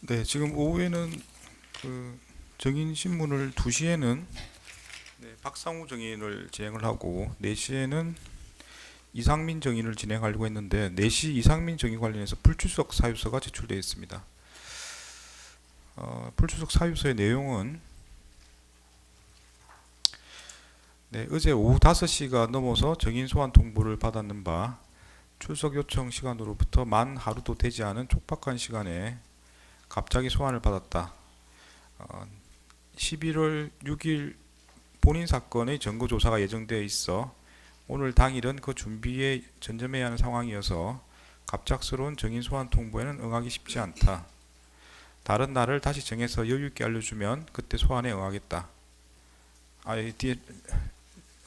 네, 지금 오후에는 그 정인 신문을 2시에는 박상우 정인을 진행을 하고 4시에는 이상민 정인을 진행하려고 했는데 4시 이상민 정인 관련해서 불출석 사유서가 제출되어 있습니다. 불출석 사유서의 내용은 어제 오후 5시가 넘어서 정인 소환 통보를 받았는 바 출석 요청 시간으로부터 만 하루도 되지 않은 촉박한 시간에 갑자기 소환을 받았다. 11월 6일 본인 사건의 증거 조사가 예정되어 있어 오늘 당일은 그 준비에 전념해야 하는 상황이어서 갑작스러운 정인 소환 통보에는 응하기 쉽지 않다. 다른 날을 다시 정해서 여유 있게 알려주면 그때 소환에 응하겠다. 뒤에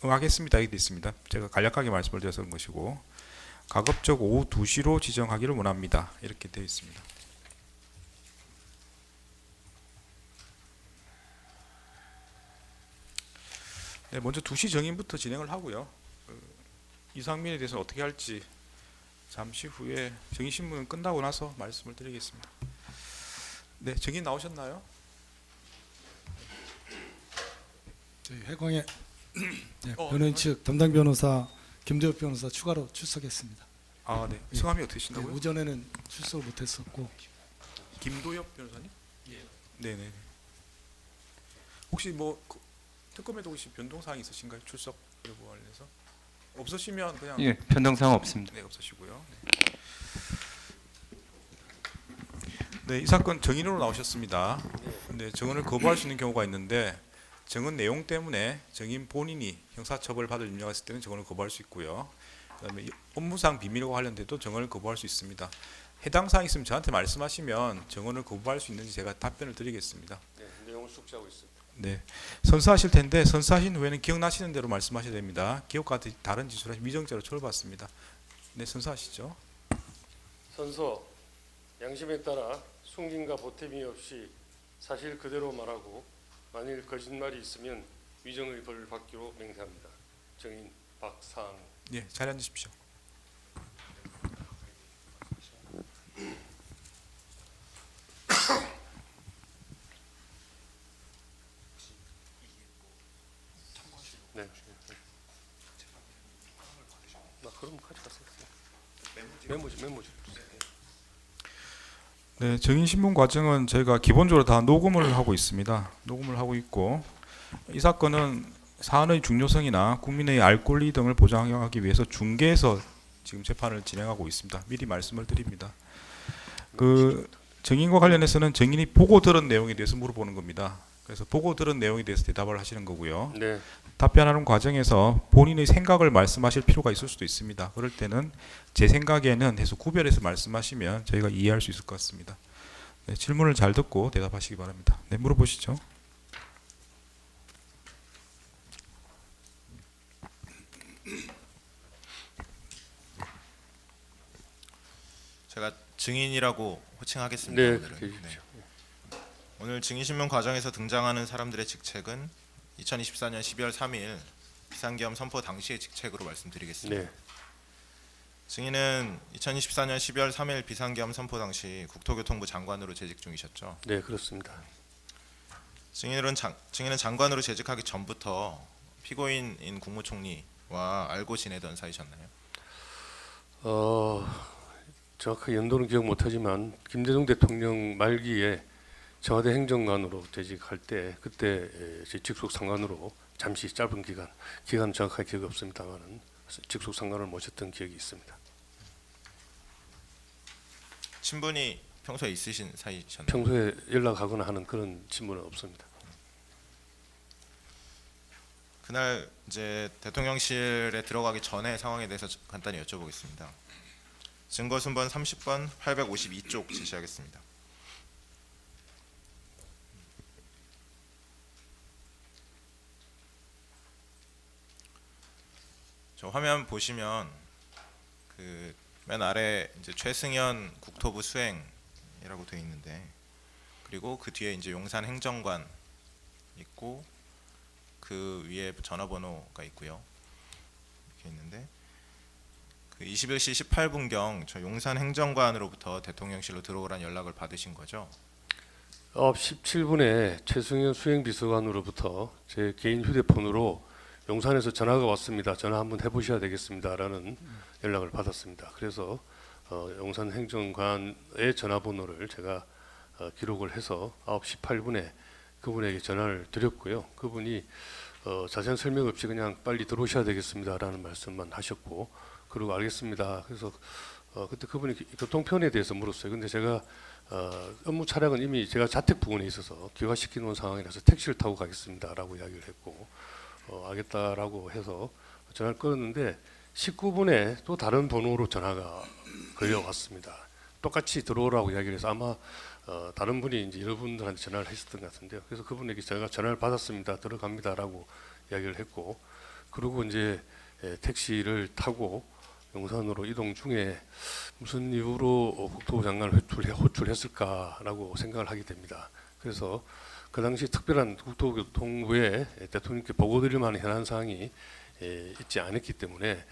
응하겠습니다. 이렇게 되어 있습니다. 제가 간략하게 말씀을 드려서 그런 것이고 가급적 오후 2시로 지정하기를 원합니다. 이렇게 되어 있습니다. 네, 먼저 2시 정인부터 진행을 하고요. 이상민에 대해서 어떻게 할지 잠시 후에 정인신문은 끝나고 나서 말씀을 드리겠습니다. 네, 정인 나오셨나요? 저희 회광의 변호인 측 담당 변호사 김대엽 변호사 추가로 출석했습니다. 네. 성함이 어떻게 되신다고요? 오전에는 출석을 못했었고 김도엽 변호사님? 네네. 혹시 특검에도 혹시 변동사항이 있으신가요? 출석 여부 관련해서? 없으시면 그냥 예, 변동사항 없습니다. 네, 없으시고요. 네, 이 사건 정인으로 나오셨습니다. 네, 정인을 거부할 수 있는 경우가 있는데 정인 내용 때문에 정인 본인이 형사처벌을 받을 염려가 있을 때는 정인을 거부할 수 있고요. 그다음에 업무상 비밀과 관련돼도 정인을 거부할 수 있습니다. 해당 사항 있으면 저한테 말씀하시면 정인을 거부할 수 있는지 제가 답변을 드리겠습니다. 네, 내용을 숙지하고 있습니다. 네, 선서하실 텐데 선서하신 후에는 기억나시는 대로 말씀하셔야 됩니다. 기억과 다른 지수라 위정죄로 처벌받습니다. 네, 선서하시죠. 선서, 양심에 따라 숨김과 보탬이 없이 사실 그대로 말하고 만일 거짓말이 있으면 위정의 벌을 받기로 맹세합니다. 정인 박상우. 예, 자리 앉으십시오. 네. 그럼 가져가세요. 메모지. 네, 정인신문 과정은 저희가 기본적으로 다 녹음을 하고 있습니다. 녹음을 하고 있고 이 사건은 사안의 중요성이나 국민의 알 권리 등을 보장하기 위해서 중개에서 지금 재판을 진행하고 있습니다. 미리 말씀을 드립니다. 그 정인과 관련해서는 정인이 보고 들은 내용에 대해서 물어보는 겁니다. 그래서 보고 들은 내용에 대해서 대답을 하시는 거고요. 네. 답변하는 과정에서 본인의 생각을 말씀하실 필요가 있을 수도 있습니다. 그럴 때는 제 생각에는 해서 구별해서 말씀하시면 저희가 이해할 수 있을 것 같습니다. 네, 질문을 잘 듣고 대답하시기 바랍니다. 네, 물어보시죠. 제가 증인이라고 호칭하겠습니다. 네, 오늘은. 그렇게 해주십시오. 오늘 증인신문 과정에서 등장하는 사람들의 직책은 2024년 12월 3일 비상계엄 선포 당시의 직책으로 말씀드리겠습니다. 네. 증인은 2024년 12월 3일 비상계엄 선포 당시 국토교통부 장관으로 재직 중이셨죠. 네, 그렇습니다. 증인은 장관으로 재직하기 전부터 피고인인 국무총리와 알고 지내던 사이셨나요? 정확하게 연도는 기억 못하지만 김대중 대통령 말기에 청와대 행정관으로 재직할 때 그때 제 직속 상관으로 잠시 짧은 기간 정확하게 기억이 없습니다만은 직속 상관을 모셨던 기억이 있습니다. 친분이 평소에 있으신 사이셨나요? 평소에 연락하거나 하는 그런 친분은 없습니다. 그날 이제 대통령실에 들어가기 전에 상황에 대해서 간단히 여쭤보겠습니다. 증거 순번 30번 852쪽 제시하겠습니다. 저 화면 보시면 그 맨 아래 이제 최승현 국토부 수행이라고 되어 있는데 그리고 그 뒤에 이제 용산 행정관 있고 그 위에 전화번호가 있고요. 이렇게 있는데 그 21시 18분경 저 용산 행정관으로부터 대통령실로 들어오라는 연락을 받으신 거죠? 9시 17분에 최승현 수행비서관으로부터 제 개인 휴대폰으로 용산에서 전화가 왔습니다. 전화 한번 해보셔야 되겠습니다라는 연락을 받았습니다. 그래서 용산 행정관의 전화번호를 제가 기록을 해서 9시 8분에 그분에게 전화를 드렸고요. 그분이 자세한 설명 없이 그냥 빨리 들어오셔야 되겠습니다라는 말씀만 하셨고, 그리고 알겠습니다. 그래서 그때 그분이 교통편에 대해서 물었어요. 근데 제가 업무 차량은 이미 제가 자택 부근에 있어서 기화시켜 놓은 상황이라서 택시를 타고 가겠습니다라고 이야기를 했고, 알겠다라고 해서 전화를 끊었는데 19분에 또 다른 번호로 전화가 걸려왔습니다. 똑같이 들어오라고 이야기를 해서 아마 다른 분이 이제 여러분들한테 전화를 했었던 것 같은데요. 그래서 그분에게 제가 전화를 받았습니다. 들어갑니다라고 이야기를 했고, 그리고 이제 택시를 타고 용산으로 이동 중에 무슨 이유로 국토부 장관을 호출했을까라고 생각을 하게 됩니다. 그래서 그 당시 특별한 국토교통부에 대통령께 보고드릴 만한 현안 사항이 있지 않았기 때문에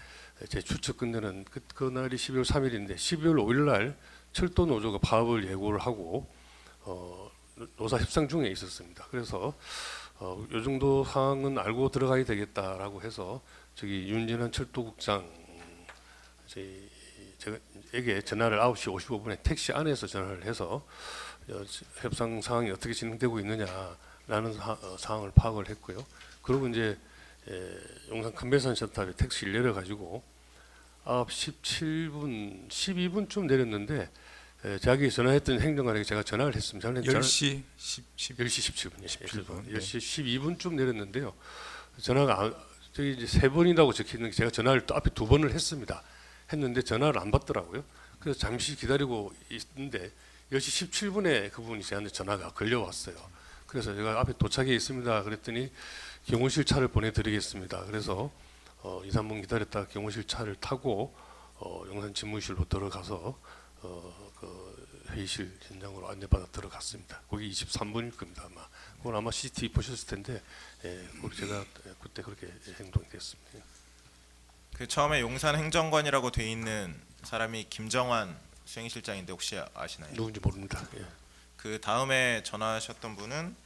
제 추측 근데는 그날이 12월 3일인데 12월 5일 날 철도 노조가 파업을 예고를 하고 노사 협상 중에 있었습니다. 그래서 요 정도 상황은 알고 들어가야 되겠다라고 해서 저기 윤진환 철도국장 제가에게 전화를 9시 55분에 택시 안에서 전화를 해서 협상 상황이 어떻게 진행되고 있느냐라는 상황을 파악을 했고요. 그리고 이제 용산 컨벤션 센터에 택시를 내려가지고 9시 17분, 12분쯤 내렸는데 자기 전화했던 행정관에게 제가 전화를 했습니다. 10시 10시 17분이요. 17분. 10시 12분쯤 내렸는데요. 전화가 저기 이제 3번이라고 적혀 있는 게 제가 전화를 또 앞에 2번을 했는데 전화를 안 받더라고요. 그래서 잠시 기다리고 있는데 10시 17분에 그분이 저한테 전화가 걸려왔어요. 그래서 제가 앞에 도착해 있습니다. 그랬더니 경호실 차를 보내드리겠습니다. 그래서 2, 3분 기다렸다가 경호실 차를 타고 용산 집무실로 들어가서 그 회의실 현장으로 안내받아 들어갔습니다. 거기 23분일 겁니다. 아마 그건 아마 CCTV 보셨을 텐데 제가 그때 그렇게 행동이 됐습니다. 그 처음에 용산 행정관이라고 돼 있는 사람이 김정환 수행실장인데 혹시 아시나요? 누군지 모릅니다. 예. 그 다음에 전화하셨던 분은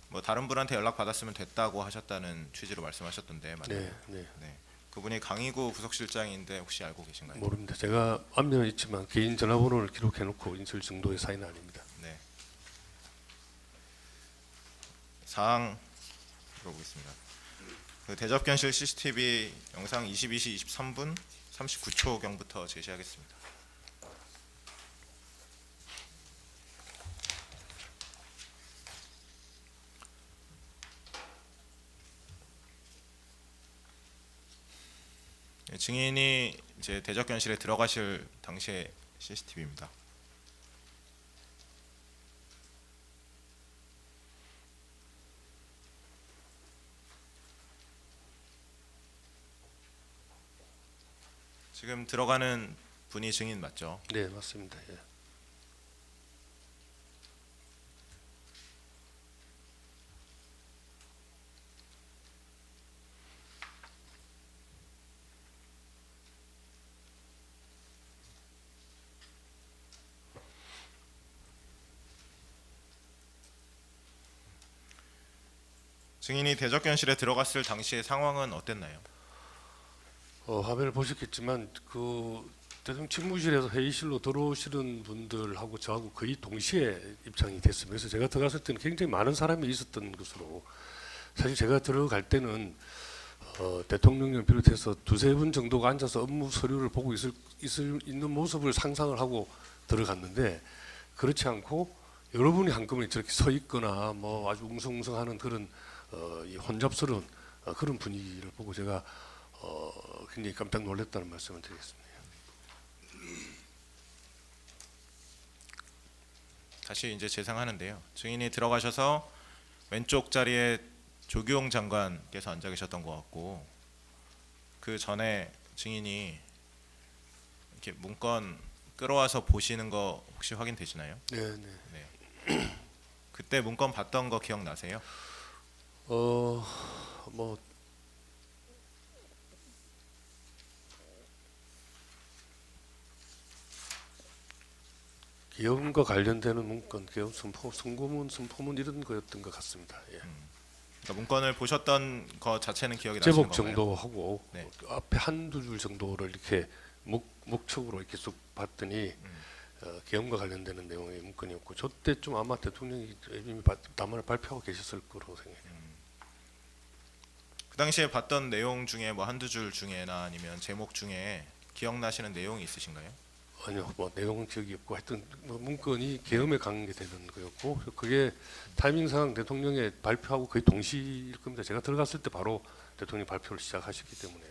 뭐 다른 분한테 연락 받았으면 됐다고 하셨다는 취지로 말씀하셨던데 맞나요? 네. 네. 그분이 강희구 부속실장인데 혹시 알고 계신가요? 모릅니다. 제가 안면은 있지만 개인 전화번호를 기록해놓고 인출 정도의 사이는 아닙니다. 네. 사항 들어보겠습니다. 그 대접견실 CCTV 영상 22시 23분 39초경부터 제시하겠습니다. 네, 증인이 이제 대접견실에 들어가실 당시의 CCTV입니다. 지금 들어가는 분이 증인 맞죠? 네, 맞습니다. 예. 증인이 대접견실에 들어갔을 당시의 상황은 어땠나요? 화면을 보셨겠지만 그 대통령 집무실에서 회의실로 들어오시는 분들하고 저하고 거의 동시에 입장이 됐습니다. 그래서 제가 들어갔을 때는 굉장히 많은 사람이 있었던 것으로, 사실 제가 들어갈 때는 대통령을 비롯해서 2-3분 정도가 앉아서 업무 서류를 보고 있는 모습을 상상을 하고 들어갔는데, 그렇지 않고 여러분이 한꺼번에 저렇게 서 있거나 뭐 아주 웅성웅성하는 그런 이 혼잡스러운 그런 분위기를 보고 제가 굉장히 깜짝 놀랐다는 말씀을 드리겠습니다. 다시 이제 재상하는데요. 증인이 들어가셔서 왼쪽 자리에 조규용 장관께서 앉아 계셨던 것 같고, 그 전에 증인이 이렇게 문건 끌어와서 보시는 거 혹시 확인되시나요? 네. 그때 문건 봤던 거 기억나세요? 뭐 계엄과 관련되는 문건, 계엄 선포, 선고문, 선포문 이런 거였던 것 같습니다. 예. 그러니까 문건을 보셨던 것 자체는 기억이 나시는 제목 건가요? 정도 하고 네. 앞에 한두 줄 정도를 이렇게 목적으로 이렇게 쭉 봤더니 계엄과 관련되는 내용의 문건이었고 저때쯤 아마 대통령이 이미 담화를 발표하고 계셨을 거라고 생각해요. 그 당시에 봤던 내용 중에 뭐 한두 줄 중에나 아니면 제목 중에 기억나시는 내용이 있으신가요? 아니요, 뭐 내용은 기억이 없고 하여튼 뭐 문건이 계엄에 관계되는 거였고 그게 타이밍상 대통령의 발표하고 거의 동시일 겁니다. 제가 들어갔을 때 바로 대통령이 발표를 시작하셨기 때문에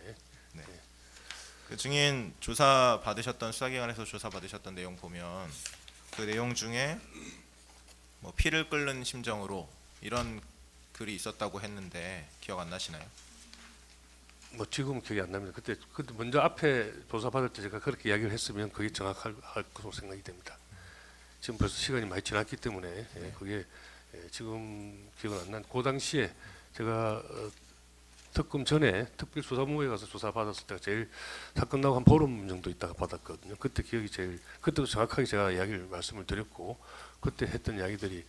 그 증인 조사 받으셨던 수사기관에서 조사 받으셨던 내용 보면 그 내용 중에 뭐 피를 끓는 심정으로 이런 글이 있었다고 했는데 기억 안 나시나요? 뭐 지금은 기억이 안 납니다. 그때 먼저 앞에 조사 받을 때 제가 그렇게 이야기를 했으면 그게 정확할 것으로 생각이 됩니다. 지금 벌써 시간이 많이 지났기 때문에 그게 지금 기억은 안 난. 그 당시에 제가 특검 전에 특별수사본부에 가서 조사 받았을 때가 제일 사건 나고 한 보름 정도 있다가 받았거든요. 그때 기억이 그때도 정확하게 제가 이야기를 말씀을 드렸고 그때 했던 이야기들이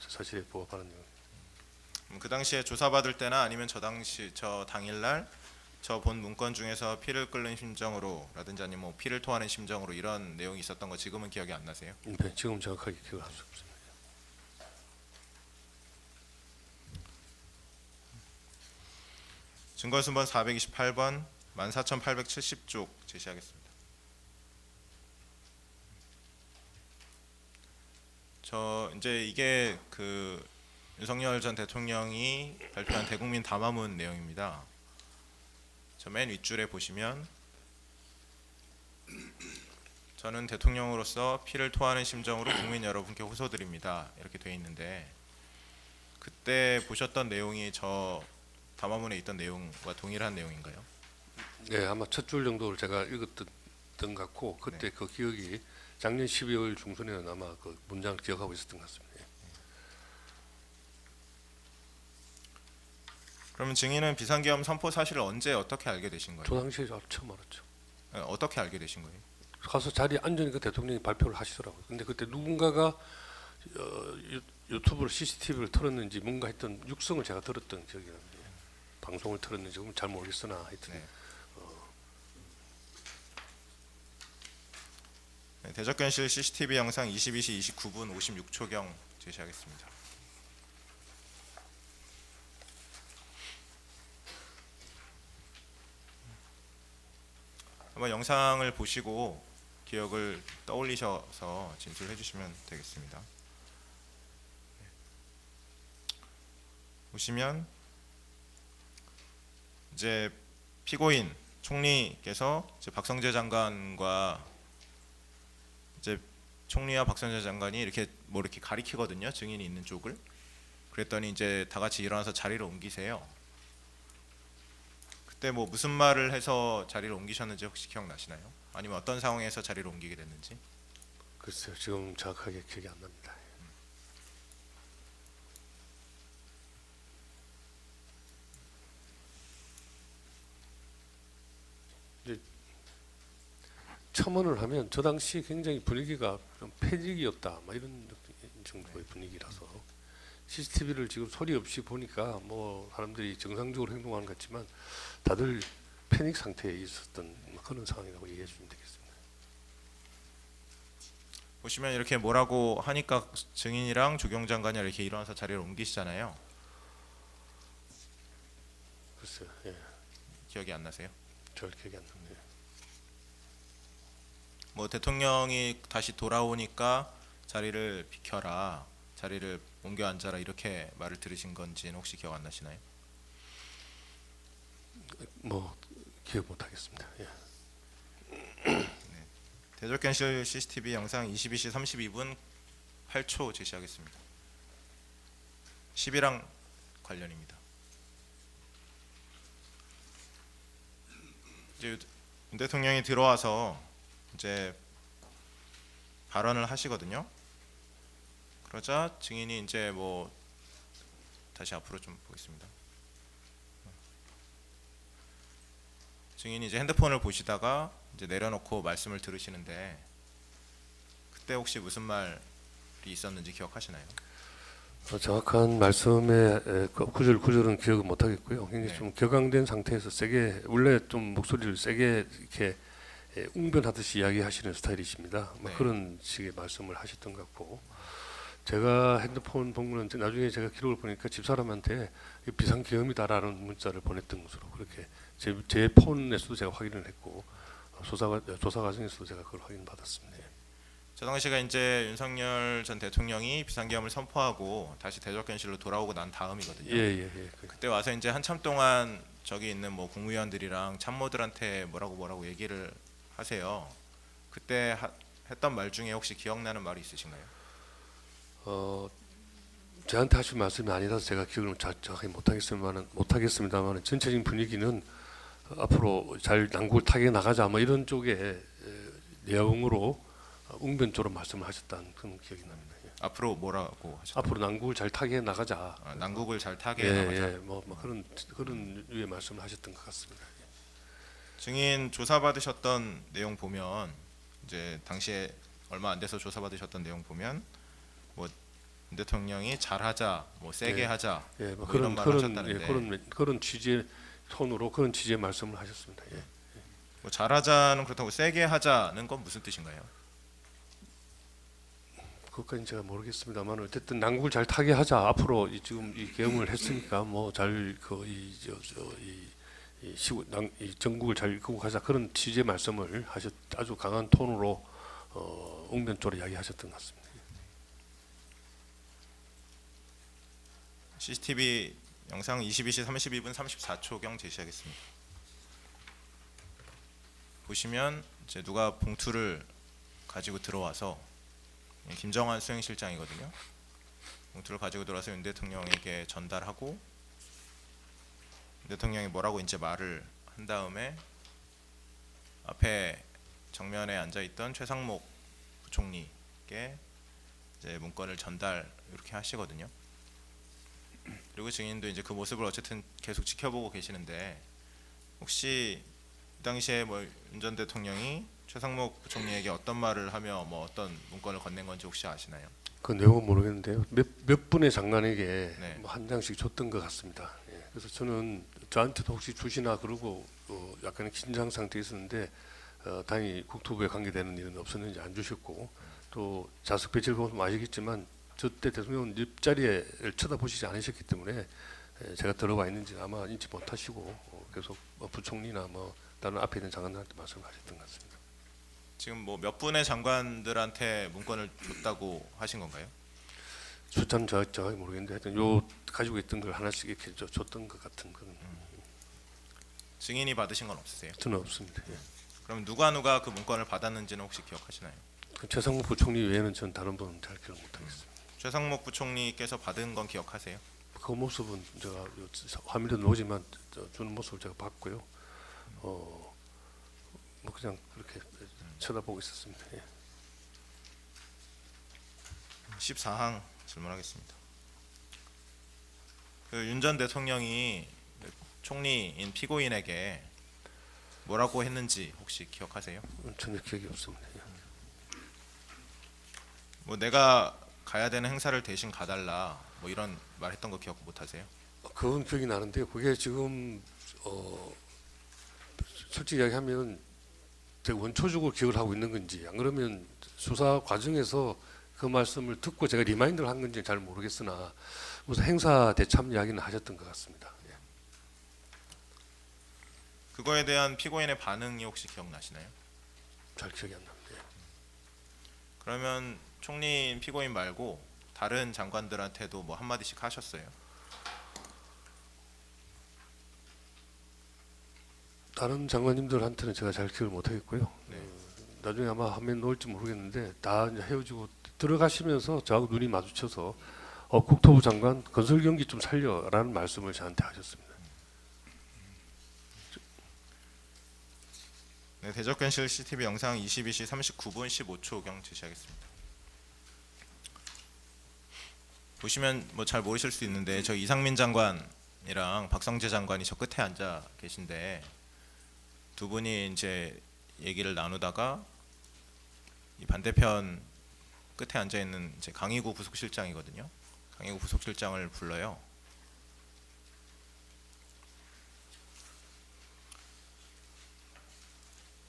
사실에 부합하는 내용. 그 당시에 조사 받을 때나 아니면 저 당일날 저 본 문건 중에서 피를 끓는 심정으로라든지 아니면 뭐 피를 토하는 심정으로 이런 내용이 있었던 거 지금은 기억이 안 나세요? 네, 지금 정확하게 기억할 수 없습니다. 증거순번 428번 14,870쪽 제시하겠습니다. 저 이제 이게 그 윤석열 전 대통령이 발표한 대국민 담화문 내용입니다. 저 맨 윗줄에 보시면 저는 대통령으로서 피를 토하는 심정으로 국민 여러분께 호소드립니다. 이렇게 돼 있는데 그때 보셨던 내용이 저 담화문에 있던 내용과 동일한 내용인가요? 네, 아마 첫 줄 정도를 제가 읽었던 것 같고 그때 그 기억이 작년 12월 중순에는 아마 그 문장을 기억하고 있었던 것 같습니다. 그러면 증인은 비상계엄 선포 사실을 언제 어떻게 알게 되신 거예요? 저 당시에 처음 알았죠. 어떻게 알게 되신 거예요? 가서 자리에 앉으니까 대통령이 발표를 하시더라고요. 근데 그때 누군가가 유튜브로 CCTV를 틀었는지 뭔가 했던 육성을 제가 들었던 기억이 나는데 방송을 틀었는지 그건 잘 모르겠으나 하여튼 네. 네, 대적견실 CCTV 영상 22시 29분 56초경 제시하겠습니다. 한번 영상을 보시고 기억을 떠올리셔서 진술해 주시면 되겠습니다. 보시면 이제 피고인 총리께서 이제 박성재 장관과 이제 총리와 박성재 장관이 이렇게 뭐 이렇게 가리키거든요. 증인이 있는 쪽을. 그랬더니 이제 다 같이 일어나서 자리를 옮기세요. 그때 뭐 무슨 말을 해서 자리를 옮기셨는지 혹시 기억나시나요? 아니면 어떤 상황에서 자리를 옮기게 됐는지? 글쎄요, 지금 정확하게 기억이 안 납니다. 이제 첨언을 하면 저 당시 굉장히 분위기가 좀 패직이었다, 막 이런 정도의 분위기라서 CCTV를 지금 소리 없이 보니까 뭐 사람들이 정상적으로 행동하는 것 같지만 다들 패닉 상태에 있었던 그런 상황이라고 이해해 주시면 되겠습니다. 보시면 이렇게 뭐라고 하니까 증인이랑 조경 장관이 이렇게 일어나서 자리를 옮기시잖아요. 글쎄요, 예, 기억이 안 나세요? 잘 기억이 안 납니다. 뭐 대통령이 다시 돌아오니까 자리를 비켜라, 자리를 옮겨 앉아라 이렇게 말을 들으신 건지는 혹시 기억 안 나시나요? 뭐 기억 못 하겠습니다. 예. 대적견실 CCTV 영상 22시 32분 8초 제시하겠습니다. 10이랑 관련입니다. 이제 윤 대통령이 들어와서 이제 발언을 하시거든요. 그러자 증인이 이제 뭐 다시 앞으로 좀 보겠습니다. 증인이 이제 핸드폰을 보시다가 이제 내려놓고 말씀을 들으시는데 그때 혹시 무슨 말이 있었는지 기억하시나요? 정확한 말씀의 구절은 기억을 못 하겠고요. 굉장히 네. 좀 격앙된 상태에서 세게 원래 좀 목소리를 세게 이렇게 웅변하듯이 이야기하시는 스타일이십니다. 네. 그런 식의 말씀을 하셨던 것 같고 제가 핸드폰 본 거는 나중에 제가 기록을 보니까 집사람한테 비상계엄이다라는 문자를 보냈던 것으로 그렇게 제 폰에서도 제가 확인을 했고 조사 과정에서도 제가 그걸 확인받았습니다. 저 당시가 이제 윤석열 전 대통령이 비상계엄을 선포하고 다시 대적견실로 돌아오고 난 다음이거든요. 예. 그때 와서 이제 한참 동안 저기 있는 뭐 국무위원들이랑 참모들한테 뭐라고 얘기를 하세요. 그때 했던 말 중에 혹시 기억나는 말이 있으신가요? 저한테 하신 말씀이 아니라서 제가 기억을 정확히 못하겠습니다만 전체적인 분위기는 앞으로 잘 난국을 타게 나가자 뭐 이런 쪽의 내용으로 웅변 쪽으로 말씀을 하셨다는 그런 기억이 납니다. 예. 앞으로 뭐라고 하셨나요? 앞으로 난국을 잘 타게 나가자. 난국을 잘 타게 나가자. 뭐 그런 유의 말씀을 하셨던 것 같습니다. 증인 조사받으셨던 내용 보면 이제 당시에 얼마 안 돼서 조사받으셨던 내용 보면 뭐 윤 대통령이 잘하자, 뭐 세게 예. 하자, 예, 뭐 이런 말을 하셨다는데 그런 취지의 톤으로 그런 취지의 말씀을 하셨습니다. 예. 뭐 잘하자는 그렇다고 세게 하자는 건 무슨 뜻인가요? 그것까지는 제가 모르겠습니다만 어쨌든 난국을 잘 타게 하자. 앞으로 지금 이 계엄을 했으니까 뭐 잘 이 전국을 잘 이끌고 가자 그런 취지의 말씀을 아주 강한 톤으로 웅변 쪽으로 이야기하셨던 것 같습니다. CCTV 영상 22시 32분 34초경 제시하겠습니다. 보시면 이제 누가 봉투를 가지고 들어와서 김정한 수행실장이거든요. 봉투를 가지고 들어와서 윤 대통령에게 전달하고 윤 대통령이 뭐라고 이제 말을 한 다음에 앞에 정면에 앉아 있던 최상목 부총리께 이제 문건을 전달 이렇게 하시거든요. 그리고 증인도 이제 그 모습을 어쨌든 계속 지켜보고 계시는데 혹시 이 당시에 뭐 윤 전 대통령이 최상목 부총리에게 어떤 말을 하며 뭐 어떤 문건을 건넨 건지 혹시 아시나요? 그 내용은 모르겠는데요. 몇 분의 장관에게 네. 뭐한 장씩 줬던 것 같습니다. 예. 그래서 저는 저한테도 혹시 주시나 그러고 약간의 긴장 상태에 있었는데 다행히 국토부에 관계되는 일은 없었는지 안 주셨고 또 좌석 배치를 보면 아시겠지만 저때 대통령은 옆자리를 쳐다보시지 않으셨기 때문에 제가 들어와 있는지 아마 인지 못하시고 계속 부총리나 뭐 다른 앞에 있는 장관들한테 말씀하셨던 것 같습니다. 지금 뭐 몇 분의 장관들한테 문건을 줬다고 하신 건가요? 숫자는 정확히 모르겠는데 하여튼 요 가지고 있던 걸 하나씩 이렇게 줬던 것 같은 그런 증인이 받으신 건 없으세요? 저는 없습니다. 예. 그럼 누가 그 문건을 받았는지는 혹시 기억하시나요? 그 최상목 부총리 외에는 전 다른 분은 잘 기억 못하겠습니다. 최상목 부총리께서 받은 건 기억하세요? 그 모습은 제가 화면에 나오지만 주는 모습을 제가 봤고요. 뭐 그냥 그렇게 쳐다보고 있었습니다. 예. 14항 질문하겠습니다. 그 윤 전 대통령이 총리인 피고인에게 뭐라고 했는지 혹시 기억하세요? 전혀 기억이 없습니다. 예. 뭐 내가 가야 되는 행사를 대신 가달라 뭐 이런 말했던 거 기억 못하세요? 그건 기억이 나는데요. 그게 지금 솔직히 이야기하면 제가 원초적으로 기억을 하고 있는 건지 안 그러면 수사 과정에서 그 말씀을 듣고 제가 리마인드를 한 건지 잘 모르겠으나 무슨 행사 대참 이야기는 하셨던 것 같습니다. 예. 그거에 대한 피고인의 반응이 혹시 기억나시나요? 잘 기억이 안 납니다. 예. 그러면 총리인 피고인 말고 다른 장관들한테도 뭐 한마디씩 하셨어요? 다른 장관님들한테는 제가 잘 기억을 못 하겠고요. 네. 나중에 아마 화면 놓을지 모르겠는데 다 이제 헤어지고 들어가시면서 저하고 눈이 마주쳐서 국토부 장관 건설 경기 좀 살려라는 말씀을 저한테 하셨습니다. 네, 대적견실 CCTV 영상 22시 39분 15초경 제시하겠습니다. 보시면 뭐 잘 모르실 수 있는데 저 이상민 장관이랑 박성재 장관이 저 끝에 앉아 계신데 두 분이 이제 얘기를 나누다가 이 반대편 끝에 앉아 있는 이제 강희구 부속실장이거든요. 강희구 부속실장을 불러요.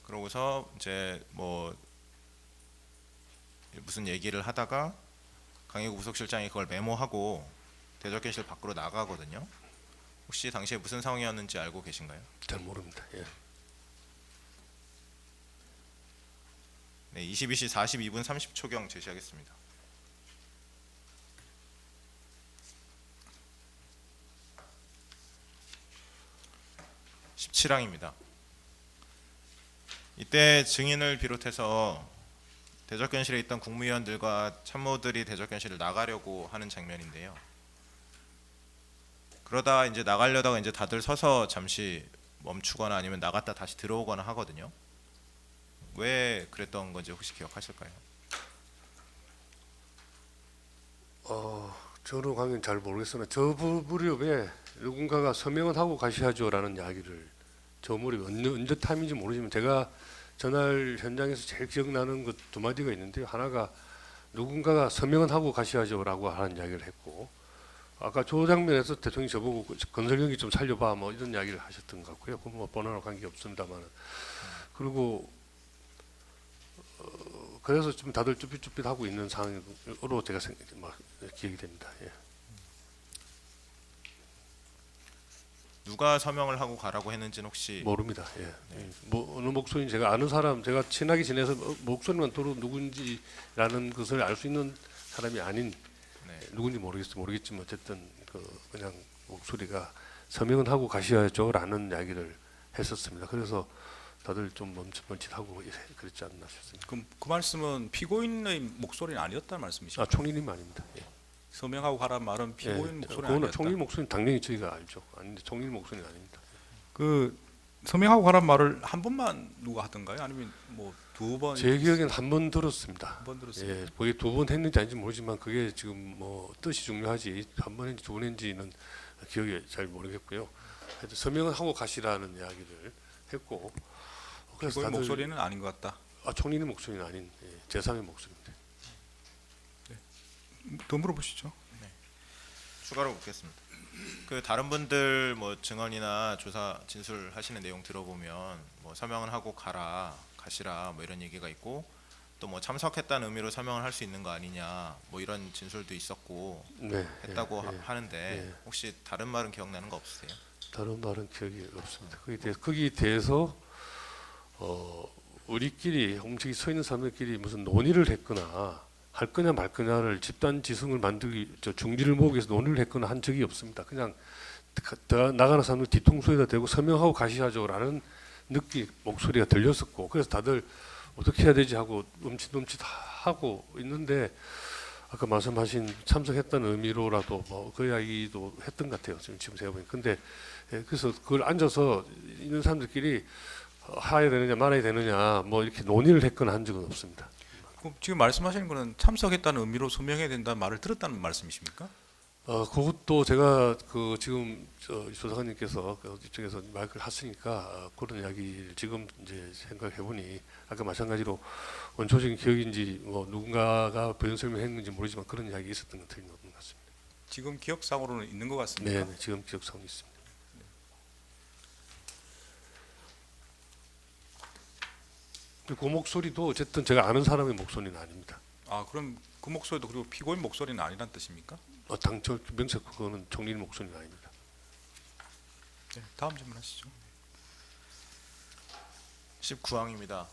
그러고서 이제 뭐 무슨 얘기를 하다가 강희구 부속실장이 그걸 메모하고 대적견실 밖으로 나가거든요. 혹시 당시에 무슨 상황이었는지 알고 계신가요? 잘 모릅니다. 예. 네, 22시 42분 30초경 제시하겠습니다. (17항입니다) 이때 증인을 비롯해서 대적견실에 있던 국무위원들과 참모들이 대적견실을 나가려고 하는 장면인데요. 그러다 이제 나가려다가 이제 다들 서서 잠시 멈추거나 아니면 나갔다 다시 들어오거나 하거든요. 왜 그랬던 건지 혹시 기억하실까요? 저는 관계는 잘 모르겠으나 저 무렵에 누군가가 서명은 하고 가셔야죠라는 이야기를 저 무렵 언제 타임인지 모르지만 제가 전날 현장에서 제일 기억나는 것 두 마디가 있는데요. 하나가 누군가가 서명은 하고 가셔야죠라고 하는 이야기를 했고, 아까 조 장면에서 대통령이 저보고 건설 경기 좀 살려봐 뭐 이런 이야기를 하셨던 것 같고요. 그건 뭐 번호랑 관계 없습니다만, 그리고 그래서 좀 다들 쭈삣쭈삣하고 있는 상황으로 제가 기억이 됩니다. 예. 누가 서명을 하고 가라고 했는지는 혹시 모릅니다. 예. 뭐 어느 목소리인지 제가 아는 사람, 제가 친하게 지내서 목소리만 들어 누군지라는 것을 알 수 있는 사람이 아닌 네. 누군지 모르겠지만 어쨌든 그냥 목소리가 서명은 하고 가셔야죠라는 이야기를 했었습니다. 그래서 다들 좀 멈칫하고 그랬지 않나 싶습니다. 그럼 그 말씀은 피고인의 목소리는 아니었다는 말씀이십니까? 총리님 아닙니다. 예. 서명하고 가란 말은 피고인 목소리는 그거는 아니었다. 총리 목소리는 당연히 저희가 알죠. 아닌데 총리 목소리는 아닙니다. 그 서명하고 가란 말을 한 번만 누가 하던가요? 아니면 뭐 두 번? 제 기억에는 한 번 들었습니다. 한 번 들었습니다. 예, 그게 두 번 했는지 아닌지 모르지만 그게 지금 뭐 뜻이 중요하지 한 번 했는지 두 번 했는지는 기억이 잘 모르겠고요. 하여튼 서명을 하고 가시라는 이야기를 했고, 그래서 피고인 다들 목소리는 아닌 것 같다. 총리님 목소리는 아닌 제3의 목소리입니다. 더 물어보시죠. 추가로 묻겠습니다. 그 다른 분들 뭐 증언이나 조사 진술하시는 내용 들어보면 뭐 서명은 하고 가시라 뭐 이런 얘기가 있고, 또 뭐 참석했다는 의미로 서명을 할 수 있는 거 아니냐 뭐 이런 진술도 있었고 네, 했다고 예, 예. 하는데 예. 혹시 다른 말은 기억나는 거 없으세요? 다른 말은 기억이 없습니다. 거기에 대해서 우리끼리 저기 서 있는 사람들끼리 무슨 논의를 했거나 할 거냐 말 거냐를 집단 지성을 만들기 중지를 모으기 위해서 논의를 했거나 한 적이 없습니다. 그냥 나가는 사람들 뒤통수에다 대고 서명하고 가시하죠라는 목소리가 들렸었고, 그래서 다들 어떻게 해야 되지 하고 멈칫하고 있는데, 아까 말씀하신 참석했다는 의미로라도 뭐 그 이야기도 했던 것 같아요. 지금 제가 보니. 근데 그래서 그걸 앉아서 있는 사람들끼리 해야 되느냐 말아야 되느냐 뭐 이렇게 논의를 했거나 한 적은 없습니다. 그럼 지금 말씀하시는 거는 참석했다는 의미로 서명해야 된다는 말을 들었다는 말씀이십니까? 그것도 제가 지금 조사관님께서 이쪽에서 마이크를 하시니까 그런 이야기를 지금 이제 생각해 보니 아까 마찬가지로 원초적인 기억인지 뭐 누군가가 변 설명했는지 모르지만 그런 이야기 있었던 것 틀림없는 것 같습니다. 지금 기억상으로는 있는 것 같습니다. 네, 지금 기억상 있습니다. 그 목소리도 어쨌든 제가 아는 사람의 목소리는 아닙니다. 아 그럼 그 목소리도 그리고 피고인 목소리는 아니란 뜻입니까? 당초 명색 그거는 총리님 목소리는 아닙니다. 네, 다음 질문하시죠. 19항입니다.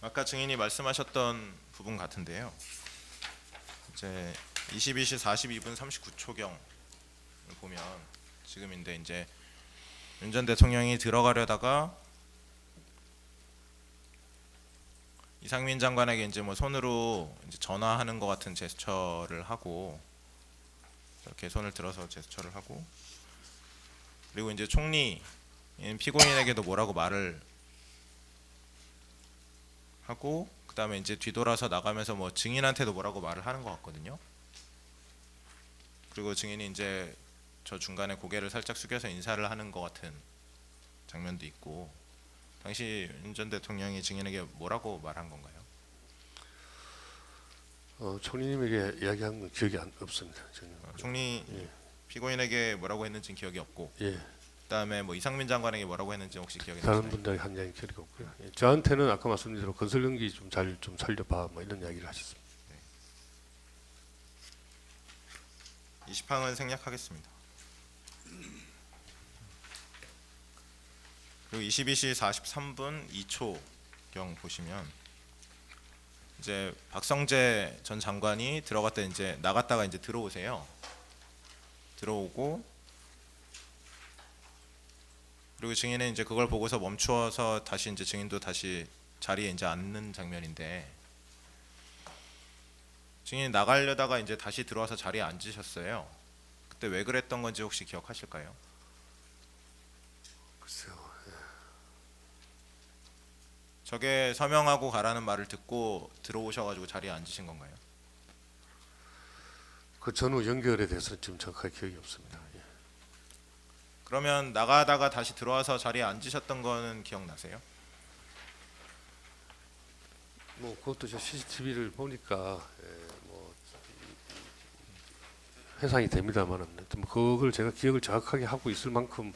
아까 증인이 말씀하셨던 부분 같은데요. 이제 22시 42분 39초경을 보면 지금인데 이제 윤 전 대통령이 들어가려다가 이상민 장관에게 이제 뭐 손으로 이제 전화하는 것 같은 제스처를 하고 이렇게 손을 들어서 제스처를 하고, 그리고 이제 총리 피고인에게도 뭐라고 말을 하고, 그 다음에 이제 뒤돌아서 나가면서 뭐 증인한테도 뭐라고 말을 하는 것 같거든요. 그리고 증인이 이제 저 중간에 고개를 살짝 숙여서 인사를 하는 것 같은 장면도 있고, 당시 윤 전 대통령이 증인에게 뭐라고 말한 건가요? 총리님에게 이야기한 건 기억이 없습니다. 전혀. 총리 예. 피고인에게 뭐라고 했는지는 기억이 없고, 예. 그다음에 뭐 이상민 장관에게 뭐라고 했는지 혹시 기억이 다른 나시나요? 분들이 한 이야기 기억이 없고요. 예. 저한테는 아까 말씀드린 대로 건설 연기 좀 잘 좀 살려봐 뭐 이런 이야기를 하셨습니다. 20항은 생략하겠습니다. 그리고 22시 43분 2초경 보시면 이제 박성재 전 장관이 들어갔다 이제 나갔다가 이제 들어오세요. 들어오고 그리고 증인은 이제 그걸 보고서 멈추어서 다시 이제 증인도 다시 자리에 이제 앉는 장면인데, 증인이 나가려다가 이제 다시 들어와서 자리에 앉으셨어요. 그때 왜 그랬던 건지 혹시 기억하실까요? 글쎄요. 저게 서명하고 가라는 말을 듣고 들어오셔가지고 자리에 앉으신 건가요? 그 전후 연결에 대해서 지금 정확하게 기억이 없습니다. 예. 그러면 나가다가 다시 들어와서 자리에 앉으셨던 거는 기억나세요? 뭐 그것도 저 CCTV를 보니까 뭐 회상이 됩니다만은 뭐 그걸 제가 기억을 정확하게 하고 있을 만큼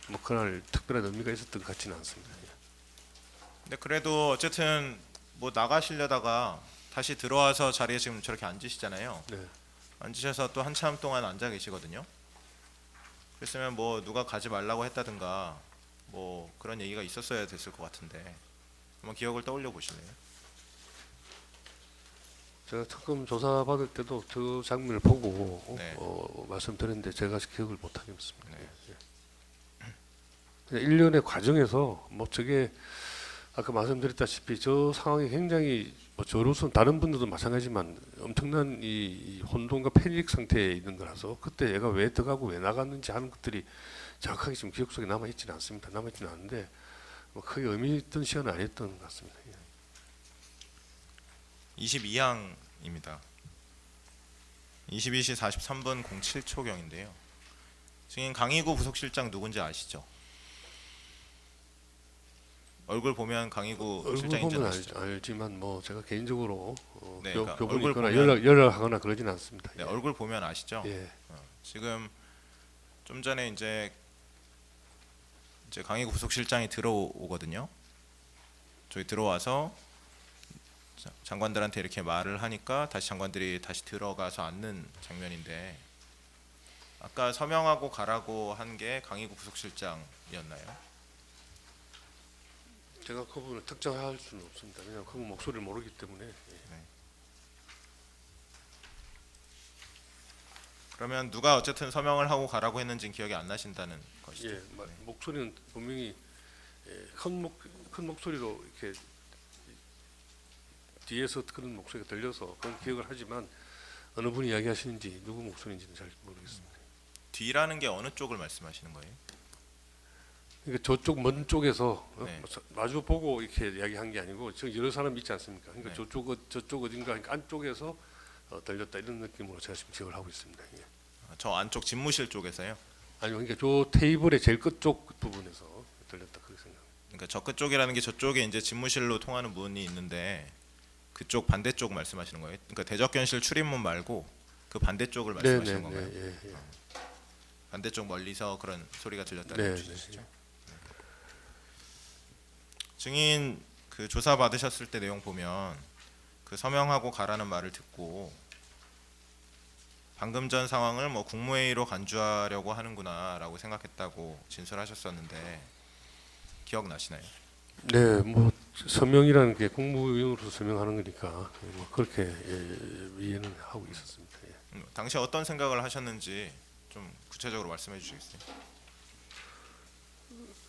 뭐 그날 특별한 의미가 있었던 것 같지는 않습니다. 예. 근데 그래도 어쨌든 뭐 나가시려다가 다시 들어와서 자리에 지금 저렇게 앉으시잖아요. 네. 앉으셔서 또 한참 동안 앉아 계시거든요. 그랬으면 뭐 누가 가지 말라고 했다든가 뭐 그런 얘기가 있었어야 됐을 것 같은데, 한번 기억을 떠올려 보실래요? 제가 특검 조사 받을 때도 그 장면을 보고 네. 말씀드렸는데 제가 기억을 못 하겠습니다. 네. 그냥 일련의 과정에서 뭐 저게 아까 말씀드렸다시피 저 상황이 굉장히 뭐 저로서는 다른 분들도 마찬가지지만 엄청난 이 혼돈과 패닉 상태에 있는 거라서 그때 얘가 왜 들어가고 왜 나갔는지 하는 것들이 정확하게 지금 기억 속에 남아 있지는 않습니다. 남아 있지는 않은데 뭐 크게 의미 있던 시간은 아니었던 것 같습니다. 예. 22항입니다. 22시 43분 07초경인데요. 증인 강희구 부속실장 누군지 아시죠? 얼굴 보면 강희구 얼굴 실장인지 보면 아시죠? 알지만 뭐 제가 개인적으로 네, 그러니까 교분이 얼굴 있거나 보면- 연락하거나 그러지는 않습니다. 네, 얼굴 보면 아시죠? 예. 지금 좀 전에 이제 강희구 부속실장이 들어오거든요. 저기 들어와서 장관들한테 이렇게 말을 하니까 다시 장관들이 다시 들어가서 앉는 장면인데, 아까 서명하고 가라고 한 게 강희구 부속실장이었나요? 제가 그 부분을 특정할 수는 없습니다. 왜냐하면 그 목소리를 모르기 때문에. 예. 그러면 누가 어쨌든 서명을 하고 가라고 했는지는 기억이 안 나신다는 것이죠. 예, 목소리는 분명히 큰 목소리로 이렇게 뒤에서 그런 목소리가 들려서 그런 기억을 하지만 어느 분이 이야기하시는지 누구 목소리인지는 잘 모르겠습니다. 뒤라는 게 어느 쪽을 말씀하시는 거예요? 그러니까 저쪽 먼 쪽에서 네. 마주 보고 이렇게 이야기한 게 아니고 지금 여러 사람 있지 않습니까? 그러니까 네. 저쪽 어딘가 그러니까 안쪽에서 들렸다 이런 느낌으로 제가 지금 기억을 하고 있습니다. 예. 저 안쪽 집무실 쪽에서요? 아니요, 그러니까 저 테이블의 제일 끝쪽 부분에서 들렸다 그렇게 생각합니다. 그러니까 저 끝쪽이라는 게 저쪽에 이제 집무실로 통하는 문이 있는데 그쪽 반대쪽 말씀하시는 거예요? 그러니까 대적견실 출입문 말고 그 반대쪽을 말씀하시는 건가요? 예. 반대쪽 멀리서 그런 소리가 들렸다는 네, 뜻이시죠? 증인 그 조사 받으셨을 때 내용 보면 그 서명하고 가라는 말을 듣고 방금 전 상황을 뭐 국무회의로 간주하려고 하는구나라고 생각했다고 진술하셨었는데 기억나시나요? 네, 뭐 서명이라는 게 국무위원으로서 서명하는 거니까 뭐 그렇게 이해는 하고 있었습니다. 예. 당시 어떤 생각을 하셨는지 좀 구체적으로 말씀해 주시겠어요?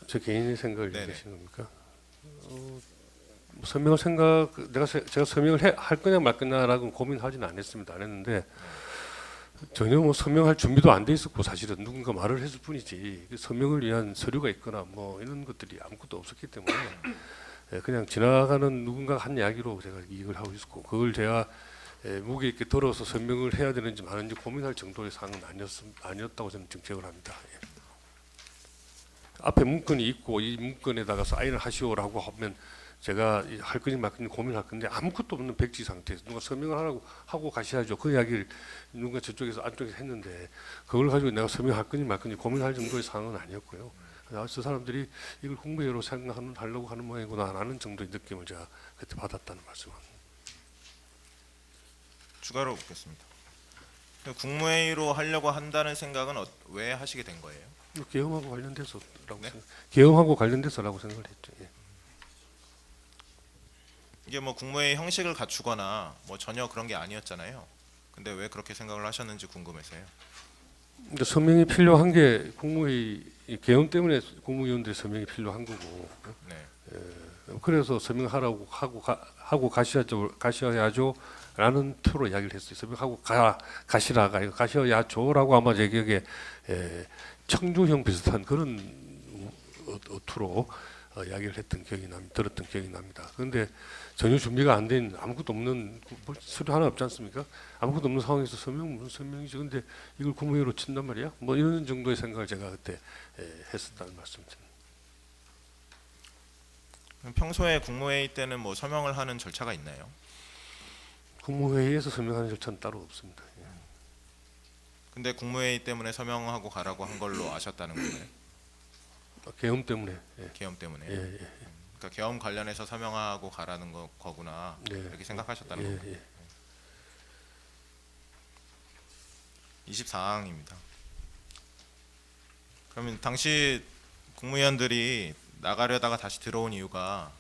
제 개인의 생각을 네네. 얘기하시는 겁니까? 뭐 서명을 제가 서명을 할 거냐 말 거냐라고 고민하지는 않았습니다. 안 했는데 전혀 뭐 서명할 준비도 안 돼 있었고 사실은 누군가 말을 했을 뿐이지 서명을 위한 서류가 있거나 뭐 이런 것들이 아무것도 없었기 때문에 그냥 지나가는 누군가 한 이야기로 제가 이익을 하고 있었고 그걸 제가 무게 있게 들어서 서명을 해야 되는지 마는지 고민할 정도의 사항은 아니었다고 저는 지금 기억을 합니다. 예. 앞에 문건이 있고 이 문건에다가 사인을 하시오라고 하면 제가 할 건지 말 건지 고민할 건데 아무것도 없는 백지 상태에서 누가 서명을 하고 가셔야죠. 그 이야기를 누가 저쪽에서 안쪽에서 했는데 그걸 가지고 내가 서명할 건지 말 건지 고민할 정도의 상황은 아니었고요. 저 사람들이 이걸 국무회의로 생각하려고 하는 모양이구나 라는 정도의 느낌을 제가 그때 받았다는 말씀입니다. 추가로 묻겠습니다. 국무회의로 하려고 한다는 생각은 왜 하시게 된 거예요? 계엄하고 관련돼서라고 네? 계엄하고 관련돼서라고 생각을 했죠. 예. 이게 뭐 국무회의 형식을 갖추거나 뭐 전혀 그런 게 아니었잖아요. 근데 왜 그렇게 생각을 하셨는지 궁금해서요. 근데 서명이 필요한 게 국무회의 계엄 때문에 국무위원들의 서명이 필요한 거고. 네. 그래서 서명하라고 하고 가셔야죠라는 투로 이야기를 했어요. 서명하고 가시라가 이거 가셔야죠라고 아마 제 기억에 청주형 비슷한 그런 투로 이야기를 했던 들었던 기억이 납니다. 그런데 전혀 준비가 안 된 아무것도 없는 서류 하나 없지 않습니까? 아무것도 없는 상황에서 무슨 서명이지? 근데 이걸 국무회의로 친단 말이야? 뭐 이런 정도의 생각을 제가 그때 했었다는 말씀입니다. 평소에 국무회의 때는 뭐 서명을 하는 절차가 있나요? 국무회의에서 서명하는 절차는 따로 없습니다. 예. 근데 국무회의 때문에 서명하고 가라고 한 걸로 아셨다는 거예요? 계엄 때문에. 예. 계엄 때문에. 예, 예, 그러니까 계엄 관련해서 서명하고 가라는 거구나. 예. 이렇게 생각하셨다는 예, 거예요. 예. 24항입니다. 그러면 당시 국무위원들이 나가려다가 다시 들어온 이유가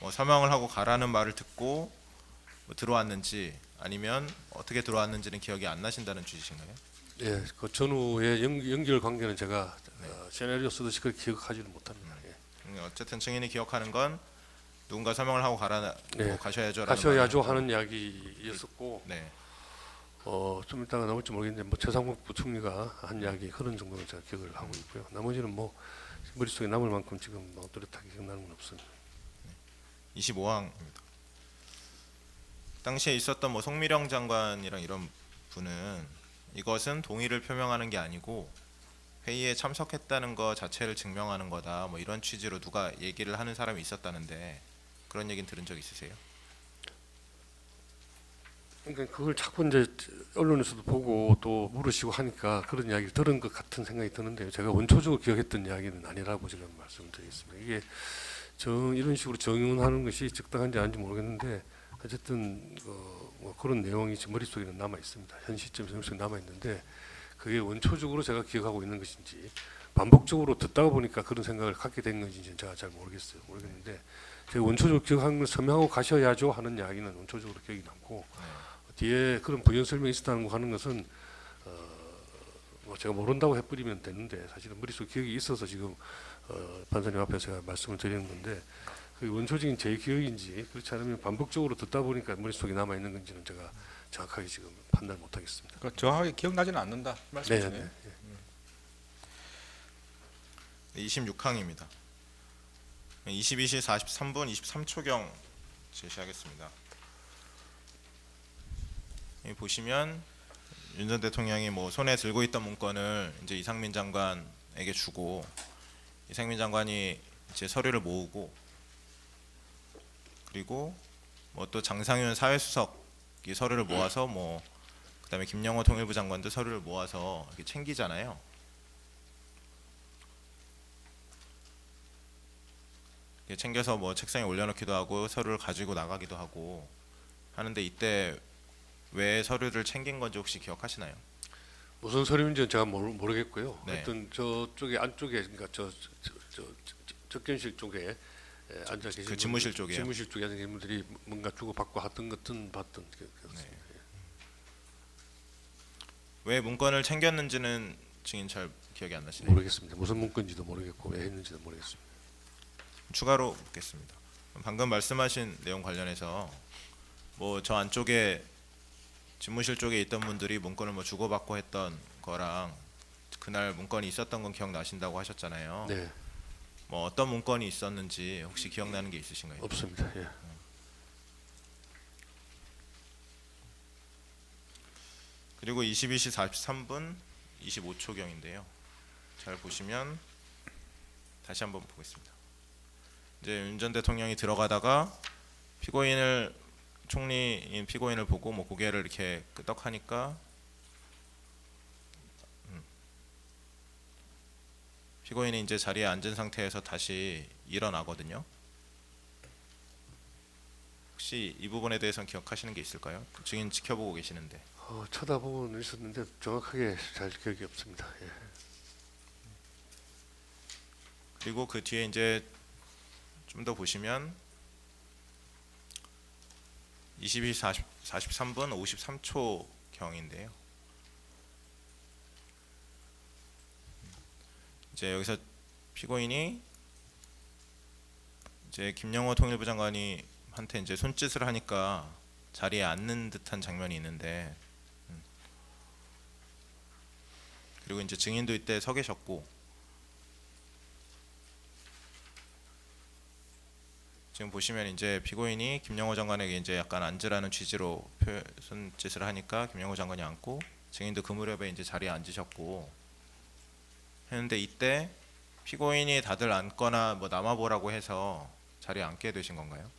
뭐 서명을 하고 가라는 말을 듣고 뭐 들어왔는지 아니면 어떻게 들어왔는지는 기억이 안 나신다는 취지신가요? 예, 그 전후의 연결 관계는 제가 시나리오 쓰듯이 그렇게 기억하지는 못합니다. 예. 어쨌든 증인이 기억하는 건 누군가 서명을 하고 네. 가셔야죠. 가셔야죠 하는 이야기였었고, 네. 좀 이따가 나올지 모르겠는데 뭐 최상목 부총리가 한 이야기 그런 정도는 제가 기억을 하고 있고요. 나머지는 뭐 머릿속에 남을 만큼 지금 뭐 뚜렷하게 기억나는 건 없습니다. 25항입니다. 당시에 있었던 뭐 송미령 장관이랑 이런 분은 이것은 동의를 표명하는 게 아니고 회의에 참석했다는 것 자체를 증명하는 거다. 뭐 이런 취지로 누가 얘기를 하는 사람이 있었다는데 그런 얘기는 들은 적 있으세요? 그러니까 그걸 자꾸 이제 언론에서도 보고 또 물으시고 하니까 그런 이야기를 들은 것 같은 생각이 드는데요. 제가 원초적으로 기억했던 이야기는 아니라고 지금 말씀드리겠습니다. 이게 이런 식으로 정윤하는 것이 적당한지 아닌지 모르겠는데 어쨌든 뭐 그런 내용이 제 머릿속에는 남아 있습니다. 현 시점에서 머릿속에 남아 있는데 그게 원초적으로 제가 기억하고 있는 것인지 반복적으로 듣다가 보니까 그런 생각을 갖게 된 건지 제가 잘 모르겠는데 제가 원초적으로 기억하는 건 서명하고 가셔야죠 하는 이야기는 원초적으로 기억이 남고 뒤에 그런 부연 설명이 있었다는 거 하는 것은 뭐 제가 모른다고 해버리면 되는데 사실은 머릿속 기억이 있어서 지금 판사님 앞에서 제가 말씀을 드리는 건데 그 원초적인 제 기억인지 그렇지 않으면 반복적으로 듣다 보니까 머릿속에 남아 있는 건지는 제가 정확하게 지금 판단을 못 하겠습니다. 그러니까 정확하게 기억나지는 않는다 말씀이시네요. 네. 26항입니다. 22시 43분 23초경 제시하겠습니다. 여기 보시면 윤 전 대통령이 뭐 손에 들고 있던 문건을 이제 이상민 장관에게 주고 이상민 장관이 이제 서류를 모으고 그리고 뭐 또 장상윤 사회수석이 서류를 모아서 뭐 그다음에 김영호 통일부 장관도 서류를 모아서 이렇게 챙기잖아요. 이렇게 챙겨서 뭐 책상에 올려놓기도 하고 서류를 가지고 나가기도 하고 하는데 이때 왜 서류를 챙긴 건지 혹시 기억하시나요? 무슨 서류인지는 제가 모르겠고요. 네. 하여튼 저쪽에 안쪽에 그러니까 저 접견실 쪽에 앉아 계신 그 집무실 쪽이요? 집무실 쪽에 앉아 계신 분들이 뭔가 주고받고 하던 것은 봤던 그렇습니다. 네. 왜 문건을 챙겼는지는 증인 잘 기억이 안 나시네요. 모르겠습니다. 무슨 문건인지도 모르겠고 왜 했는지도 모르겠습니다. 추가로 묻겠습니다. 방금 말씀하신 내용 관련해서 뭐 저 안쪽에 집무실 쪽에 있던 분들이 문건을 뭐 주고받고 했던 거랑 그날 문건이 있었던 건 기억나신다고 하셨잖아요. 네, 뭐 어떤 문건이 있었는지 혹시 기억나는 게 있으신가요? 없습니다. 예. 그리고 22시 43분 25초경인데요. 잘 보시면 다시 한번 보겠습니다. 이제 윤 전 대통령이 들어가다가 총리인 피고인을 보고 뭐 고개를 이렇게 끄덕하니까 피고인이 이제 자리에 앉은 상태에서 다시 일어나거든요. 혹시 이 부분에 대해서는 기억하시는 게 있을까요? 증인 지켜보고 계시는데. 쳐다보고는 있었는데 정확하게 잘 기억이 없습니다. 예. 그리고 그 뒤에 이제 좀 더 보시면 22시 43분 53초 경인데요. 이제 여기서 피고인이 이제 김영호 통일부 장관이 한테 이제 손짓을 하니까 자리에 앉는 듯한 장면이 있는데, 그리고 이제 증인도 이때 서 계셨고, 지금 보시면 이제 피고인이 김영호 장관에게 이제 약간 앉으라는 취지로 손짓을 하니까 김영호 장관이 앉고, 증인도 그 무렵에 이제 자리에 앉으셨고 했는데, 이때 피고인이 다들 앉거나 뭐 남아보라고 해서 자리에 앉게 되신 건가요?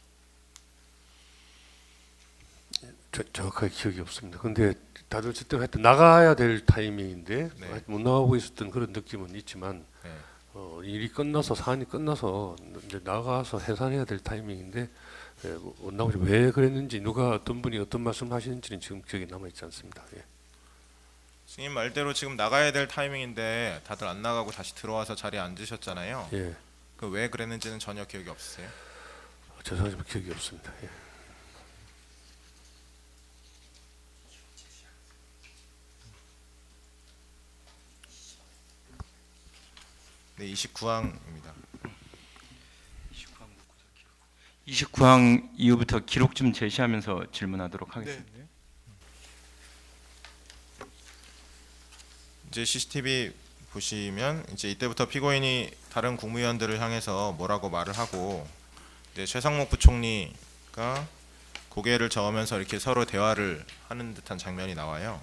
정확하게 기억이 없습니다. 근데 다들 어쨌든 하여튼 나가야 될 타이밍인데 네. 못 나가고 있었던 그런 느낌은 있지만 네. 일이 끝나서 사안이 끝나서 이제 나가서 해산해야 될 타이밍인데 못 나오죠. 왜 그랬는지 누가 어떤 분이 어떤 말씀하시는지는 지금 기억에 남아 있지 않습니다. 예. 증인 말대로 지금 나가야 될 타이밍인데 다들 안 나가고 다시 들어와서 자리에 앉으셨잖아요. 예. 그 왜 그랬는지는 전혀 기억이 없으세요? 죄송하지만 기억이 없습니다. 예. 네, 29항입니다. 29항 이후부터 기록 좀 제시하면서 질문하도록 하겠습니다. 이제 CCTV 보시면 이제 이때부터 피고인이 다른 국무위원들을 향해서 뭐라고 말을 하고, 이제 최상목 부총리가 고개를 저으면서 이렇게 서로 대화를 하는 듯한 장면이 나와요.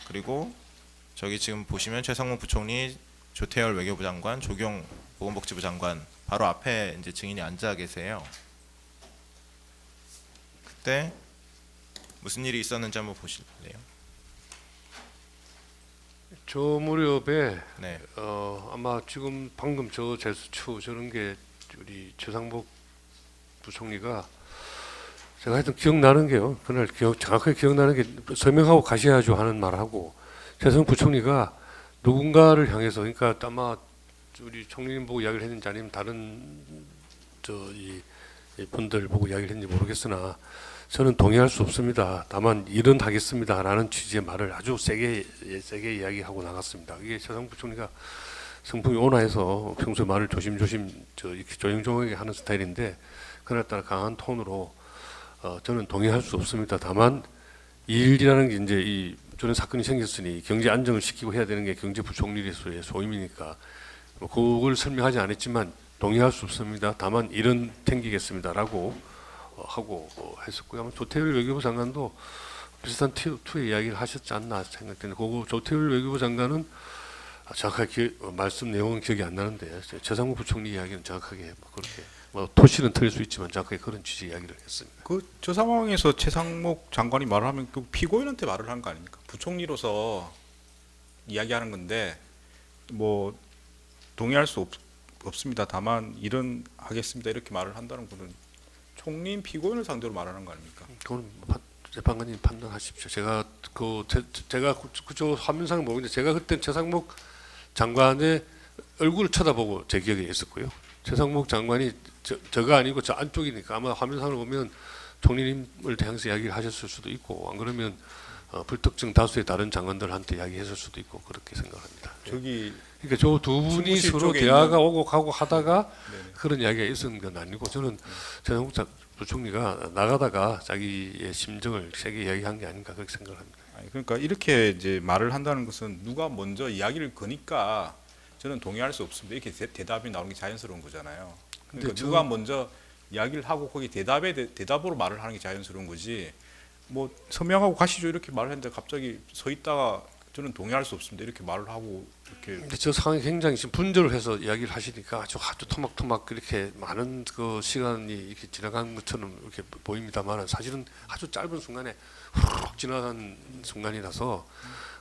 그리고 저기 지금 보시면 최상목 부총리, 조태열 외교부 장관, 조경 보건복지부 장관 바로 앞에 이제 증인이 앉아 계세요. 그때 무슨 일이 있었는지 한번 보실래요? 저 무렵에 네. 아마 지금 방금 저 제수추 저런 게 우리 최상목 부총리가 제가 하여튼 기억나는 게요. 그날 정확하게 기억나는 게 서명하고 가셔야죠 하는 말하고 최상목 부총리가 누군가를 향해서, 그러니까 아마 우리 총리님 보고 이야기를 했는지 아니면 다른 이 분들 보고 이야기를 했는지 모르겠으나 저는 동의할 수 없습니다. 다만 일은 하겠습니다라는 취지의 말을 아주 세게 이야기하고 나갔습니다. 이게 최상목 부총리가 성품이 온화해서 평소에 말을 조심조심 이렇게 조용조용하게 하는 스타일인데, 그날따라 강한 톤으로 저는 동의할 수 없습니다. 다만 일이라는 게 이제 이 저런 사건이 생겼으니 경제 안정을 시키고 해야 되는 게 경제부총리로서의 소임이니까 뭐 그걸 설명하지 않았지만 동의할 수 없습니다. 다만 일은 챙기겠습니다라고 하고 했었고요. 아마 조태열 외교부 장관도 비슷한 투의 이야기를 하셨지 않나 생각되는데, 그거 조태열 외교부 장관은 정확하게 말씀 내용은 기억이 안 나는데 최상목 부총리 이야기는 정확하게 그렇게 토시는 틀릴 수 있지만 정확하게 그런 취지 이야기를 했습니다. 저 상황에서 최상목 장관이 말을 하면 그 피고인한테 말을 하는 거 아닙니까? 부총리로서 이야기하는 건데 뭐 동의할 수 없습니다. 다만 일은 하겠습니다. 이렇게 말을 한다는 것은 총리인 피고인을 상대로 말하는 거 아닙니까? 그건 재판관님 판단하십시오. 제가 그저 화면상을 모르는데 제가 그때 최상목 장관의 얼굴을 쳐다보고 제 기억에 있었고요. 최상목 장관이 저가 아니고 저 안쪽이니까 아마 화면상을 보면 총리님을 향해서 이야기를 하셨을 수도 있고, 안 그러면 불특정 다수의 다른 장관들한테 이야기했을 수도 있고 그렇게 생각합니다. 저기 그러니까 저 두 분이 집무실 서로 쪽에 대화가 있는- 오고 가고 하다가 네네. 그런 이야기가 있었는 건 아니고, 저는 최상목 부총리가 나가다가 자기의 심정을 세게 이야기한 게 아닌가 그렇게 생각합니다. 아니, 그러니까 이렇게 이제 말을 한다는 것은 누가 먼저 이야기를 거니까 저는 동의할 수 없습니다. 이렇게 대답이 나오는 게 자연스러운 거잖아요. 그러니까 근데 누가 먼저 이야기를 하고 거기 대답으로 말을 하는 게 자연스러운 거지. 뭐 서명하고 가시죠 이렇게 말을 했는데 갑자기 서 있다가 저는 동의할 수 없습니다. 이렇게 말을 하고 이렇게 근데 저 상황이 굉장히 지금 분절을 해서 이야기를 하시니까 아주 토막토막 그렇게 많은 그 시간이 이렇게 지나간 것처럼 이렇게 보입니다만 사실은 아주 짧은 순간에 훅 지나간 순간이라서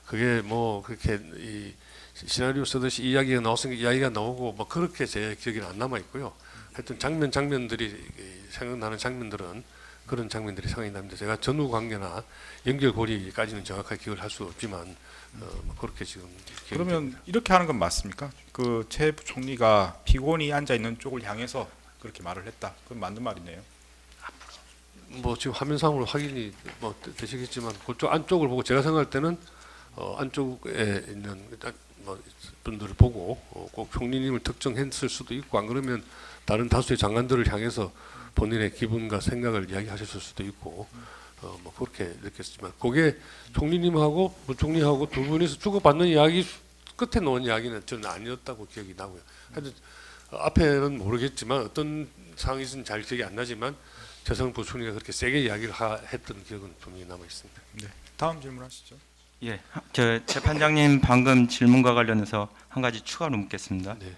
그게 뭐 그렇게 이 시나리오 쓰듯이 이야기가 나왔으니까 이야기가 나오고 뭐 그렇게 제 기억에는 안 남아 있고요. 하여튼 장면들이 생각나는 장면들은 그런 장면들이 생각이 납니다. 제가 전후 관계나 연결고리까지는 정확하게 기억을 할 수 없지만 뭐 그렇게 지금 기억이 그러면 됩니다. 이렇게 하는 건 맞습니까? 그 최 총리가 피고인이 앉아 있는 쪽을 향해서 그렇게 말을 했다. 그건 맞는 말이네요. 뭐 지금 화면상으로 확인이 뭐 되시겠지만 그쪽 안쪽을 보고 제가 생각할 때는 안쪽에 있는 뭐 분들을 보고 꼭 총리님을 특정했을 수도 있고 안 그러면 다른 다수의 장관들을 향해서 본인의 기분과 생각을 이야기하셨을 수도 있고 뭐 그렇게 느꼈지만 그게 총리님하고 부총리하고 두 분이서 주고받는 이야기 끝에 놓은 이야기는 저는 아니었다고 기억이 나고요. 하여튼 앞에는 모르겠지만 어떤 상황인지는 잘 기억이 안 나지만 최성 부총리가 그렇게 세게 이야기를 했던 기억은 분명히 남아 있습니다. 네. 다음 질문하시죠. 예, 저 재판장님 방금 질문과 관련해서 한 가지 추가로 묻겠습니다. 네.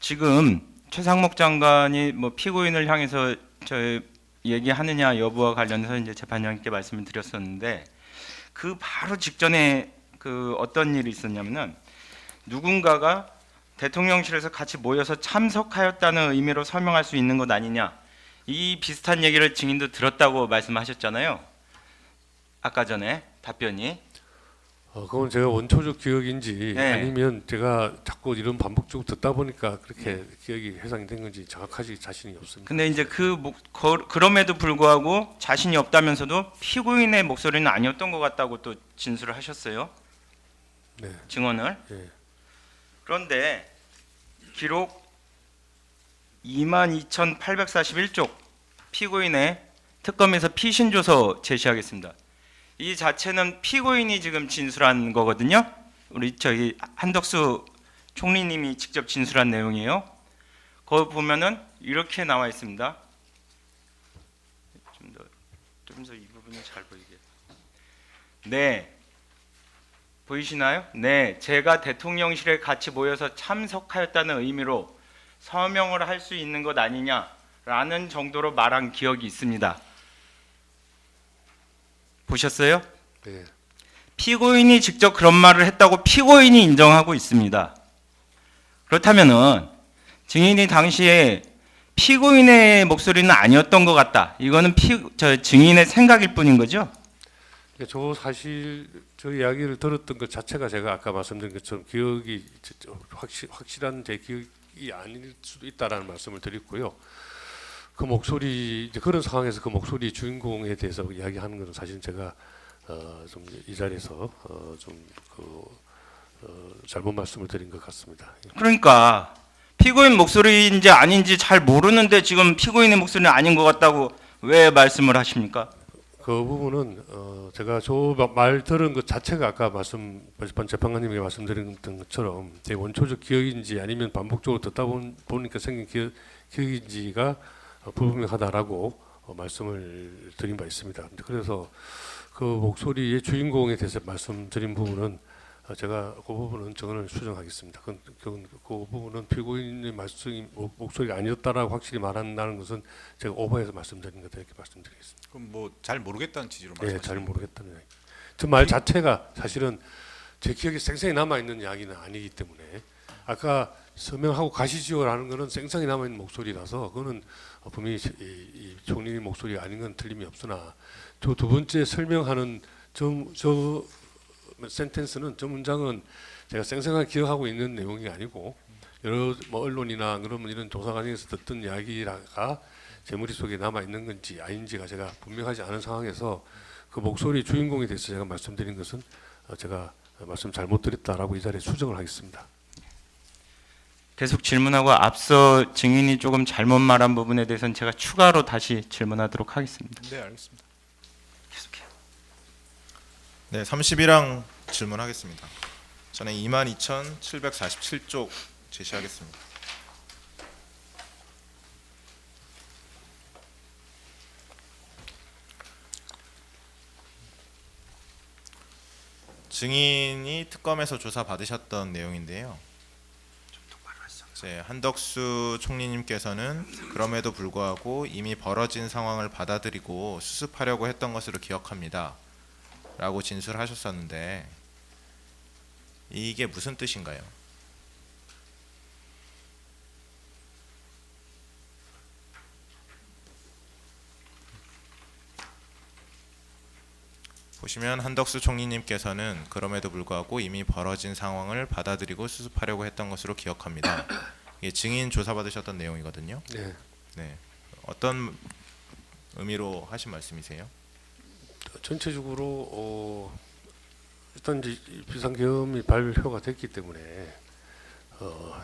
지금 최상목 장관이 뭐 피고인을 향해서 저 얘기하느냐 여부와 관련해서 이제 재판장님께 말씀을 드렸었는데 그 바로 직전에 그 어떤 일이 있었냐면은 누군가가 대통령실에서 같이 모여서 참석하였다는 의미로 설명할 수 있는 것 아니냐, 이 비슷한 얘기를 증인도 들었다고 말씀하셨잖아요. 아까 전에 답변이. 그건 제가 원초적 기억인지 네. 아니면 제가 자꾸 이런 반복적으로 듣다 보니까 그렇게 기억이 해상이 된 건지 정확하지 자신이 없습니다. 근데 이제 그럼에도 불구하고 자신이 없다면서도 피고인의 목소리는 아니었던 것 같다고 또 진술을 하셨어요. 네. 증언을. 예. 그런데 기록 22,841쪽 피고인의 특검에서 피신조서 제시하겠습니다. 이 자체는 피고인이 지금 진술한 거거든요. 우리 저기 한덕수 총리님이 직접 진술한 내용이에요. 거기 보면은 이렇게 나와 있습니다. 좀 더 이 부분이 잘 보이게. 네. 보이시나요? 네, 제가 대통령실에 같이 모여서 참석하였다는 의미로 서명을 할 수 있는 것 아니냐라는 정도로 말한 기억이 있습니다. 보셨어요? 네. 피고인이 직접 그런 말을 했다고 피고인이 인정하고 있습니다. 그렇다면은 증인이 당시에 피고인의 목소리는 아니었던 것 같다. 이거는 증인의 생각일 뿐인 거죠? 저 사실 저 이야기를 들었던 것 자체가 제가 아까 말씀드린 것처럼 기억이 확실한 제 기억이 아닐 수도 있다라는 말씀을 드렸고요. 그 목소리 이제 그런 상황에서 그 목소리 주인공에 대해서 이야기하는 것은 사실 제가 좀 이 자리에서 잘못 말씀을 드린 것 같습니다. 그러니까 피고인 목소리인지 아닌지 잘 모르는데 지금 피고인의 목소리는 아닌 것 같다고 왜 말씀을 하십니까? 그 부분은 제가 저 말 들은 것 자체가 아까 재판관님에게 말씀드린 것처럼 제 원초적 기억인지 아니면 반복적으로 듣다 보니까 생긴 기억인지가 불분명하다라고 말씀을 드린 바 있습니다. 그래서 그 목소리의 주인공에 대해서 말씀드린 부분은 제가 그 부분은 증언을 수정하겠습니다. 그 부분은 피고인의 목소리가 아니었다라고 확실히 말한다는 것은 제가 오버해서 말씀드린 거다 이렇게 말씀드리겠습니다. 그럼 뭐 잘 모르겠다는 취지로 네, 말씀하시는 잘 거예요? 모르겠다는 이야기. 저 말 자체가 사실은 제 기억에 생생히 남아 있는 이야기는 아니기 때문에 아까 서명하고 가시지요라는 거는 생생히 남아 있는 목소리라서 그거는 분명히 이 총리 목소리가 아닌 건 틀림이 없으나 저 두 번째 설명하는 저 센텐스는 저 문장은 제가 생생하게 기억하고 있는 내용이 아니고 여러 뭐 언론이나 그러면 이런 조사 과정에서 듣던 이야기가 제 머릿속에 남아 있는 건지 아닌지가 제가 분명하지 않은 상황에서 그 목소리 주인공에 대해서 제가 말씀드린 것은 제가 말씀 잘못 드렸다라고 이 자리에 수정을 하겠습니다. 계속 질문하고 앞서 증인이 조금 잘못 말한 부분에 대해서는 제가 추가로 다시 질문하도록 하겠습니다. 네, 알겠습니다. 계속해요. 네, 31항 질문하겠습니다. 저는 22,747쪽 제시하겠습니다. 증인이 특검에서 조사 받으셨던 내용인데요. 이제 한덕수 총리님께서는 그럼에도 불구하고 이미 벌어진 상황을 받아들이고 수습하려고 했던 것으로 기억합니다. 라고 진술하셨었는데 이게 무슨 뜻인가요? 보시면 한덕수 총리님께서는 그럼에도 불구하고 이미 벌어진 상황을 받아들이고 수습하려고 했던 것으로 기억합니다. 이게 증인 조사받으셨던 내용이거든요. 네. 네. 어떤 의미로 하신 말씀이세요? 전체적으로 일단 이제 비상계엄이 발효가 됐기 때문에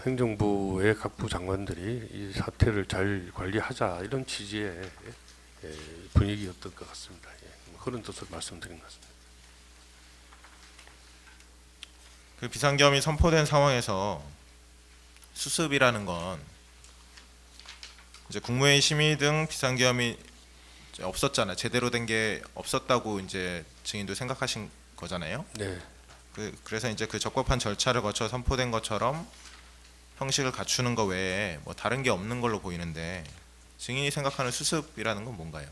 행정부의 각부 장관들이 이 사태를 잘 관리하자 이런 취지의 분위기였던 것 같습니다. 그런 뜻으로 말씀드린 것 같습니다. 그 비상계엄이 선포된 상황에서 수습이라는 건 이제 국무회의 심의 등 비상계엄이 이제 없었잖아요. 제대로 된 게 없었다고 이제 증인도 생각하신 거잖아요. 네. 그래서 이제 그 적법한 절차를 거쳐 선포된 것처럼 형식을 갖추는 것 외에 뭐 다른 게 없는 걸로 보이는데 증인이 생각하는 수습이라는 건 뭔가요?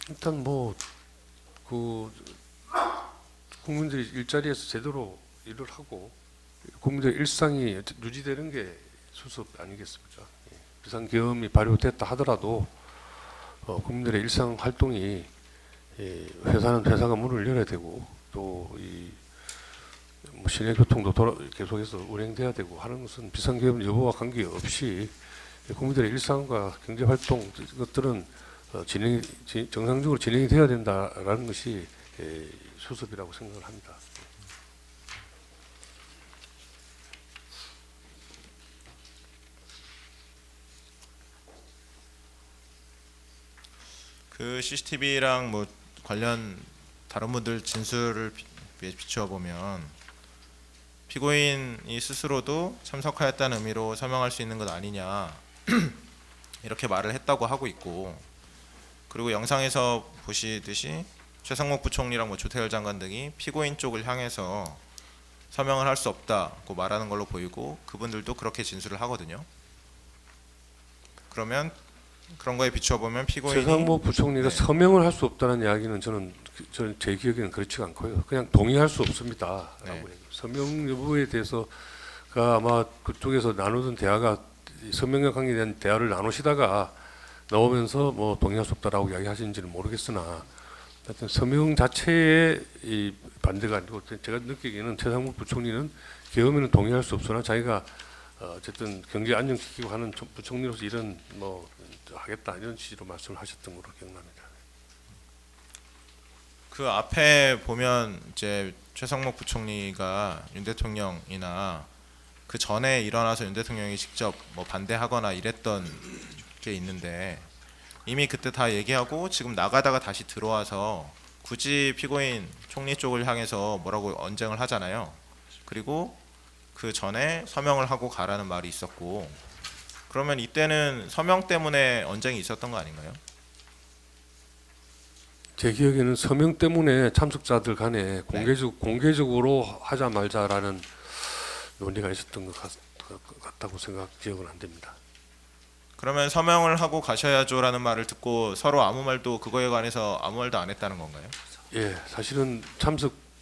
일단 뭐 그 국민들이 일자리에서 제대로 일을 하고 국민들의 일상이 유지되는 게 수습 아니겠습니까? 비상계엄이 발효됐다 하더라도 국민들의 일상 활동이 회사는 회사가 문을 열어야 되고 또 이 뭐 시내 교통도 계속해서 운행돼야 되고 하는 것은 비상계엄 여부와 관계없이 국민들의 일상과 경제 활동 것들은 정상적으로 진행이 돼야 된다라는 것이 수습이라고 생각을 합니다. 그 CCTV랑 뭐 관련 다른 분들 진술을 비추어 보면 피고인이 스스로도 참석하였다는 의미로 서명할 수 있는 것 아니냐 이렇게 말을 했다고 하고 있고, 그리고 영상에서 보시듯이 최상목 부총리랑 뭐 조태열 장관 등이 피고인 쪽을 향해서 서명을 할 수 없다고 말하는 걸로 보이고 그분들도 그렇게 진술을 하거든요. 그러면 그런 거에 비추어 보면 피고인이 최상목 부총리가 네. 서명을 할 수 없다는 이야기는 저는 제 기억에는 그렇지가 않고요. 그냥 동의할 수 없습니다라고 네. 얘기해요. 서명 여부에 대해서가 아마 그쪽에서 나누던 대화가 서명과 관계에 대한 대화를 나누시다가 나오면서 뭐 동의할 수 없다라고 이야기하시는지는 모르겠으나 하여튼 서명 자체에 이 반대가 아니고 제가 느끼기에는 최상목 부총리는 계엄에는 동의할 수 없으나 자기가 어쨌든 경제 안정시키고 하는 부총리로서 이런 뭐 하겠다 이런 취지로 말씀을 하셨던 걸로 기억납니다. 그 앞에 보면 이제 최상목 부총리가 윤 대통령이나 그 전에 일어나서 윤 대통령이 직접 뭐 반대하거나 이랬던 게 있는데 이미 그때 다 얘기하고 지금 나가다가 다시 들어와서 굳이 피고인 총리 쪽을 향해서 뭐라고 언쟁을 하잖아요. 그리고 그 전에 서명을 하고 가라는 말이 있었고, 그러면 이때는 서명 때문에 언쟁이 있었던 거 아닌가요? 제 기억에는 서명 때문에 참석자들 간에 공개적으로 하자 말자라는 논의가 있었던 것 같다고 기억은 안 됩니다. 그러면 서명을 하고 가셔야죠라는 말을 듣고 서로 아무 말도 그거에 관해서 아무 말도 안 했다는 건가요? 예, 사실은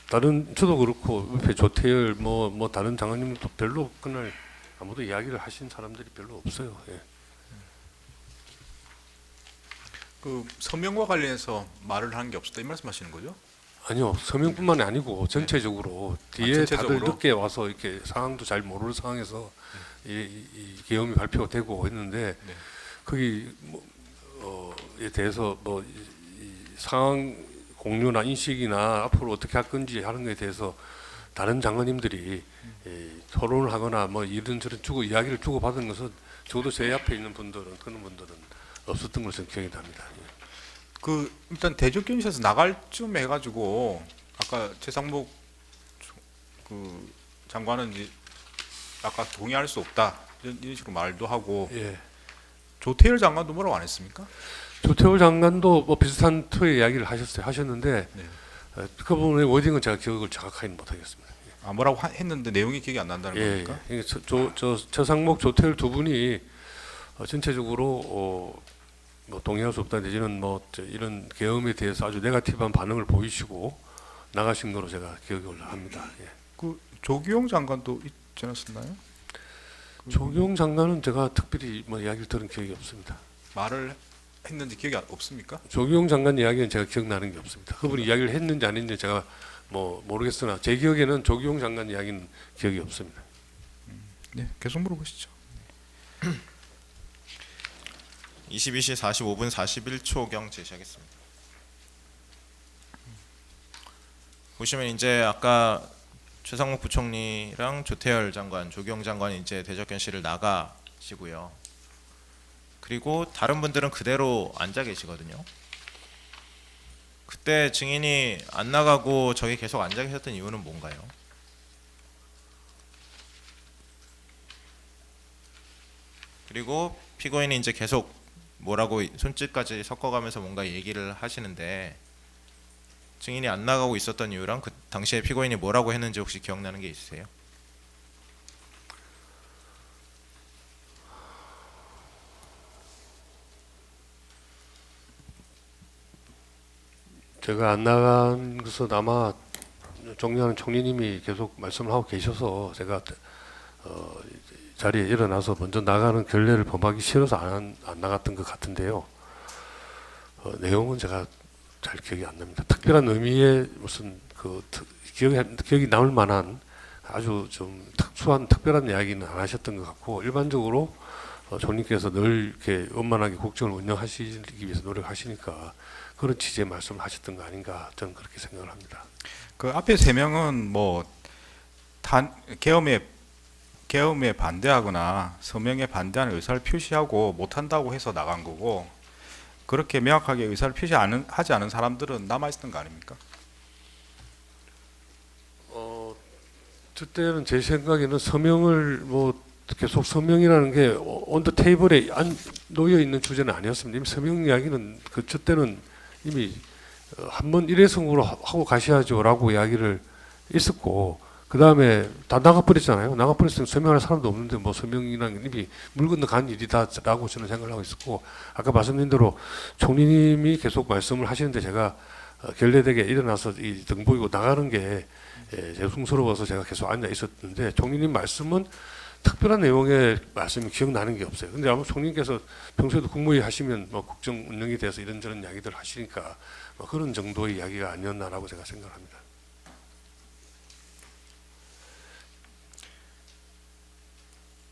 다른 저도 그렇고 옆에 조태열 뭐 다른 장관님도 별로 그날 아무도 이야기를 하신 사람들이 별로 없어요. 예. 그 서명과 관련해서 말을 하는 게 없었다 이 말씀하시는 거죠? 아니요, 서명뿐만이 아니고 전체적으로 뒤에 전체적으로? 다들 늦게 와서 이렇게 상황도 잘 모르는 상황에서 이 계엄이 발표되고 했는데 네. 거기 에 대해서 이 상황 공유나 인식이나 앞으로 어떻게 할 건지 하는 것에 대해서 다른 장관님들이 토론을 하거나 뭐 이런저런 이야기를 주고 받은 것은 적어도 제 앞에 있는 그런 분들은 없었던 것으로 기억이 납니다. 예. 그 일단 대적견에서 나갈 쯤 해가지고 아까 최상목 그 장관은 이제 아까 동의할 수 없다 이런 식으로 말도 하고 예. 조태열 장관도 뭐라고 안 했습니까? 조태호 장관도 뭐 비슷한 투의 이야기를 하셨는데 네. 그 부분의 워딩은 제가 기억을 정확하게는 못하겠습니다. 아, 뭐라고 했는데 내용이 기억이 안 난다는 예, 겁니까? 예. 최상목, 조태일 두 분이 전체적으로 뭐 동의할 수 없다 내지는 이런 계엄에 대해서 아주 네거티브한 반응을 보이시고 나가신 거로 제가 기억을 합니다. 예. 그 조규용 장관도 있지 않았었나요? 조경 장관은 제가 특별히 뭐 이야기를 들은 기억이 없습니다. 말을 했는지 기억이 없습니까? 조경 장관 이야기는 제가 기억나는 게 없습니다. 그분이 이야기를 했는지 안 했는지 제가 뭐 모르겠으나 제 기억에는 조경 장관 이야기는 기억이 없습니다. 네, 계속 물어보시죠. 22시 45분 41초경 제시하겠습니다. 보시면 이제 아까 최상목 부총리랑 조태열 장관, 조경 장관이 이제 대적견실을 나가시고요. 그리고 다른 분들은 그대로 앉아 계시거든요. 그때 증인이 안 나가고 저기 계속 앉아 계셨던 이유는 뭔가요? 그리고 피고인이 이제 계속 뭐라고 손짓까지 섞어가면서 뭔가 얘기를 하시는데 증인이 안 나가고 있었던 이유랑 그 당시에 피고인이 뭐라고 했는지 혹시 기억나는 게 있으세요? 제가 안 나간 것은 아마 존경하는 총리님이 계속 말씀을 하고 계셔서 제가 자리에 일어나서 먼저 나가는 결례를 범하기 싫어서 안 나갔던 것 같은데요. 내용은 제가 잘 기억이 안 납니다. 특별한 의미의 무슨 기억이 남을 만한 아주 좀 특별한 이야기는 안 하셨던 것 같고 일반적으로 총리께서 늘 이렇게 원만하게 국정을 운영하시기 위해서 노력하시니까 그런 취지의 말씀을 하셨던 거 아닌가 저는 그렇게 생각을 합니다. 그 앞에 세 명은 뭐 계엄에 반대하거나 서명에 반대하는 의사를 표시하고 못한다고 해서 나간 거고 그렇게 명확하게 의사를 하지 않은 사람들은 남아 있었던 거 아닙니까? 그때는 제 생각에는 서명을 계속 서명이라는 게 온더 테이블에 놓여 있는 주제는 아니었습니다. 이미 서명 이야기는 저 때는 이미 한번 일회성으로 하고 가셔야죠라고 이야기를 있었고 그 다음에 다 나가버렸잖아요. 나가버렸으면 서명할 사람도 없는데 뭐 서명이라는 게 이미 물 건너간 일이다라고 저는 생각을 하고 있었고 아까 말씀드린 대로 총리님이 계속 말씀을 하시는데 제가 결례되게 일어나서 이 등 보이고 나가는 게 제 숭스러워서 제가 계속 앉아 있었는데 총리님 말씀은 특별한 내용의 말씀이 기억나는 게 없어요. 근데 아마 총리께서 평소에도 국무회의 하시면 뭐 국정 운영에 대해서 이런저런 이야기들 하시니까 뭐 그런 정도의 이야기가 아니었나라고 제가 생각합니다.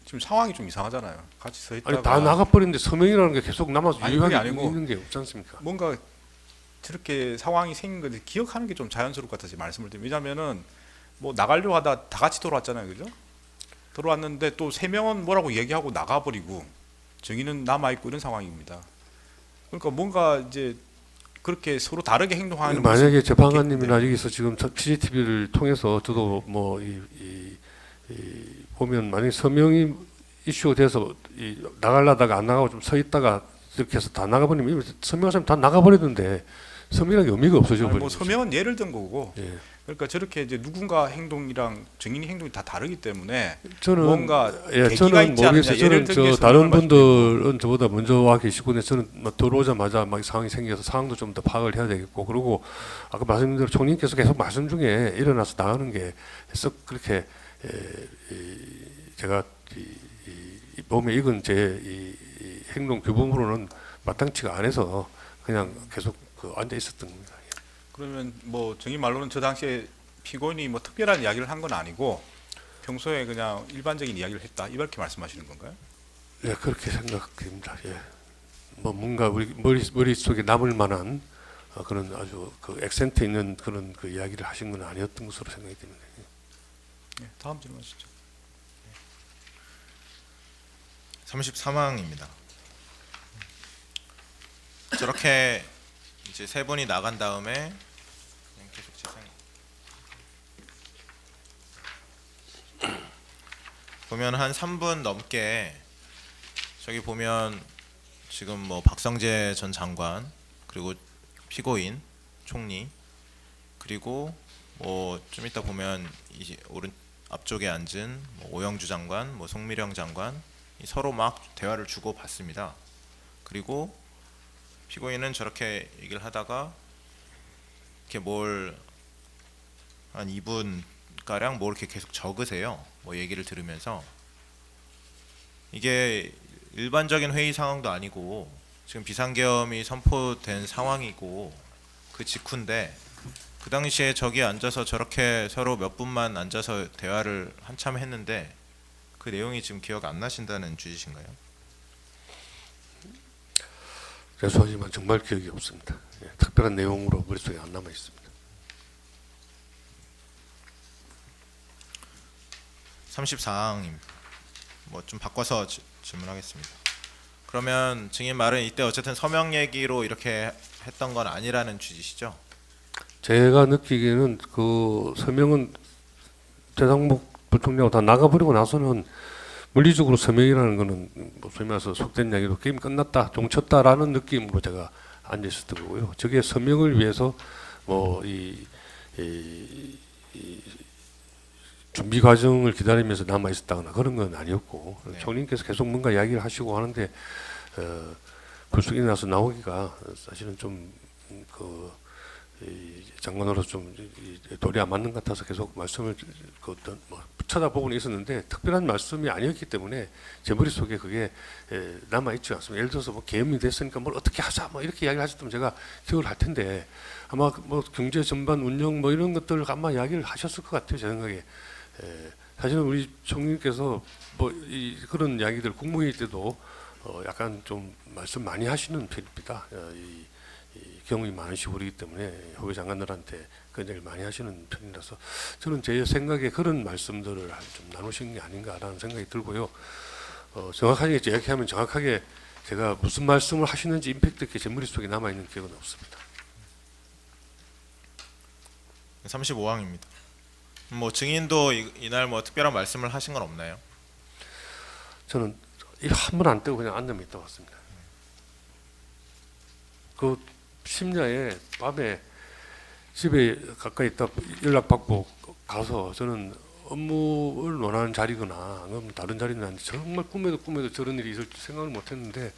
지금 상황이 좀 이상하잖아요. 같이 서 있다가 아니 다 나가버리는데 서명이라는 게 계속 남아서 아니, 유효하게 그게 아니고 있는 게 없지 않습니까? 뭔가 저렇게 상황이 생긴 건데 기억하는 게 좀 자연스러울 것 같아서 말씀을 드립니다. 왜냐면은 뭐 나가려고 하다 다 같이 들어왔잖아요. 그죠? 들어왔는데 또 세 명은 뭐라고 얘기하고 나가버리고 정의는 남아있고 이런 상황입니다. 그러니까 뭔가 이제 그렇게 서로 다르게 행동하는 만약에 모습이 재판관님이나 있겠는데. 여기서 지금 CCTV를 통해서 저도 뭐 보면 만약에 서명이 이슈가 돼서 나가려다가 안 나가고 좀 서 있다가 이렇게 해서 다 나가버리면 서명한 사람 다 나가버리는데 서명이라는 게 의미가 없어져 아니, 버리는 뭐 거죠. 서명은 예를 든 거고 예. 그러니까 저렇게 이제 누군가 행동이랑 증인의 행동이 다 다르기 때문에 저는 뭔가 계기가 저는 있지 않느냐. 모르겠어요. 예를 저는 들기 다른 위해서 분들은 저보다 먼저 와 계시고 근데 저는 막 들어오자마자 막 상황이 생겨서 상황도 좀 더 파악을 해야 되겠고 그리고 아까 말씀드린 대로 총리께서 계속 말씀 중에 일어나서 나가는 게 썩 그렇게 제가 몸에 익은 제 행동 규범으로는 마땅치가 않아서 그냥 계속 앉아 있었던 겁니다. 그러면 뭐 정의 말로는 저 당시에 피고인이 뭐 특별한 이야기를 한 건 아니고 평소에 그냥 일반적인 이야기를 했다 이렇게 말씀하시는 건가요? 예, 그렇게 생각됩니다. 예. 뭐 뭔가 우리 머릿속에 남을 만한 그런 아주 액센트 있는 그런 이야기를 하신 건 아니었던 것으로 생각이 됩니다. 네, 다음 질문하시죠. 34망입니다. 저렇게 이제 세 분이 나간 다음에 그냥 계속 보면 한 3분 넘게 저기 보면 지금 뭐 박성재 전 장관 그리고 피고인 총리 그리고 뭐 좀 이따 보면 이 오른 앞쪽에 앉은 뭐 오영주 장관, 뭐 송미령 장관 이 서로 막 대화를 주고 받습니다. 그리고 피고인은 저렇게 얘기를 하다가 이렇게 뭘 한 2분 가량 뭐 이렇게 계속 적으세요. 뭐 얘기를 들으면서 이게 일반적인 회의 상황도 아니고 지금 비상계엄이 선포된 상황이고 그 직후인데 그 당시에 저기 앉아서 저렇게 서로 몇 분만 앉아서 대화를 한참 했는데 그 내용이 지금 기억 안 나신다는 취지신가요? 죄송하지만 정말 기억이 없습니다. 예, 특별한 내용으로 머릿속에 안 남아 있습니다. 34항입니다. 뭐 좀 바꿔서 질문하겠습니다. 그러면 증인 말은 이때 어쨌든 서명 얘기로 이렇게 했던 건 아니라는 취지시죠? 제가 느끼기에는 그 서명은 최상목 부총리하고 다 나가버리고 나서는 물리적으로 서명이라는 거는 뭐 소위 말해서 속된 이야기로 게임 끝났다, 종쳤다라는 느낌으로 제가 앉아 있었던 거고요. 저게 서명을 위해서 뭐 이 준비 과정을 기다리면서 남아 있었다거나 그런 건 아니었고 네. 총리님께서 계속 뭔가 이야기를 하시고 하는데 불쑥 일어나서 나오기가 사실은 좀그 장관으로 좀 도리 안 맞는 것 같아서 계속 말씀을 그 어떤 뭐 쳐다보고는 있었는데 특별한 말씀이 아니었기 때문에 제 머릿속에 그게 남아 있지 않습니다. 예를 들어서 뭐 계엄이 됐으니까 뭘 어떻게 하자 뭐 이렇게 이야기를 하셨다면 제가 기억을 할 텐데 아마 뭐 경제 전반 운영 뭐 이런 것들을 아마 이야기를 하셨을 것 같아요. 제 생각에. 사실은 우리 총리께서 뭐 그런 이야기들 국무회의 때도 약간 좀 말씀 많이 하시는 편입니다. 이 경험이 많으시고 그러기 때문에 후배 장관들한테 그런 얘기를 많이 하시는 편이라서 저는 제 생각에 그런 말씀들을 좀 나누신 게 아닌가라는 생각이 들고요. 정확하게 이야기하면 정확하게 제가 무슨 말씀을 하시는지 임팩트 있게 제 머릿속에 남아있는 기억은 없습니다. 35항입니다. 뭐 증인도 이날 뭐 특별한 말씀을 하신 건 없나요? 저는 한 번 안 떼고 그냥 앉아 있다 왔습니다. 그 심야에 밤에 집에 가까이 있다 연락받고 가서 저는 업무를 원하는 자리거나 아니면 다른 자리는 아닌데 정말 꿈에도 저런 일이 있을 줄 생각을 못했는데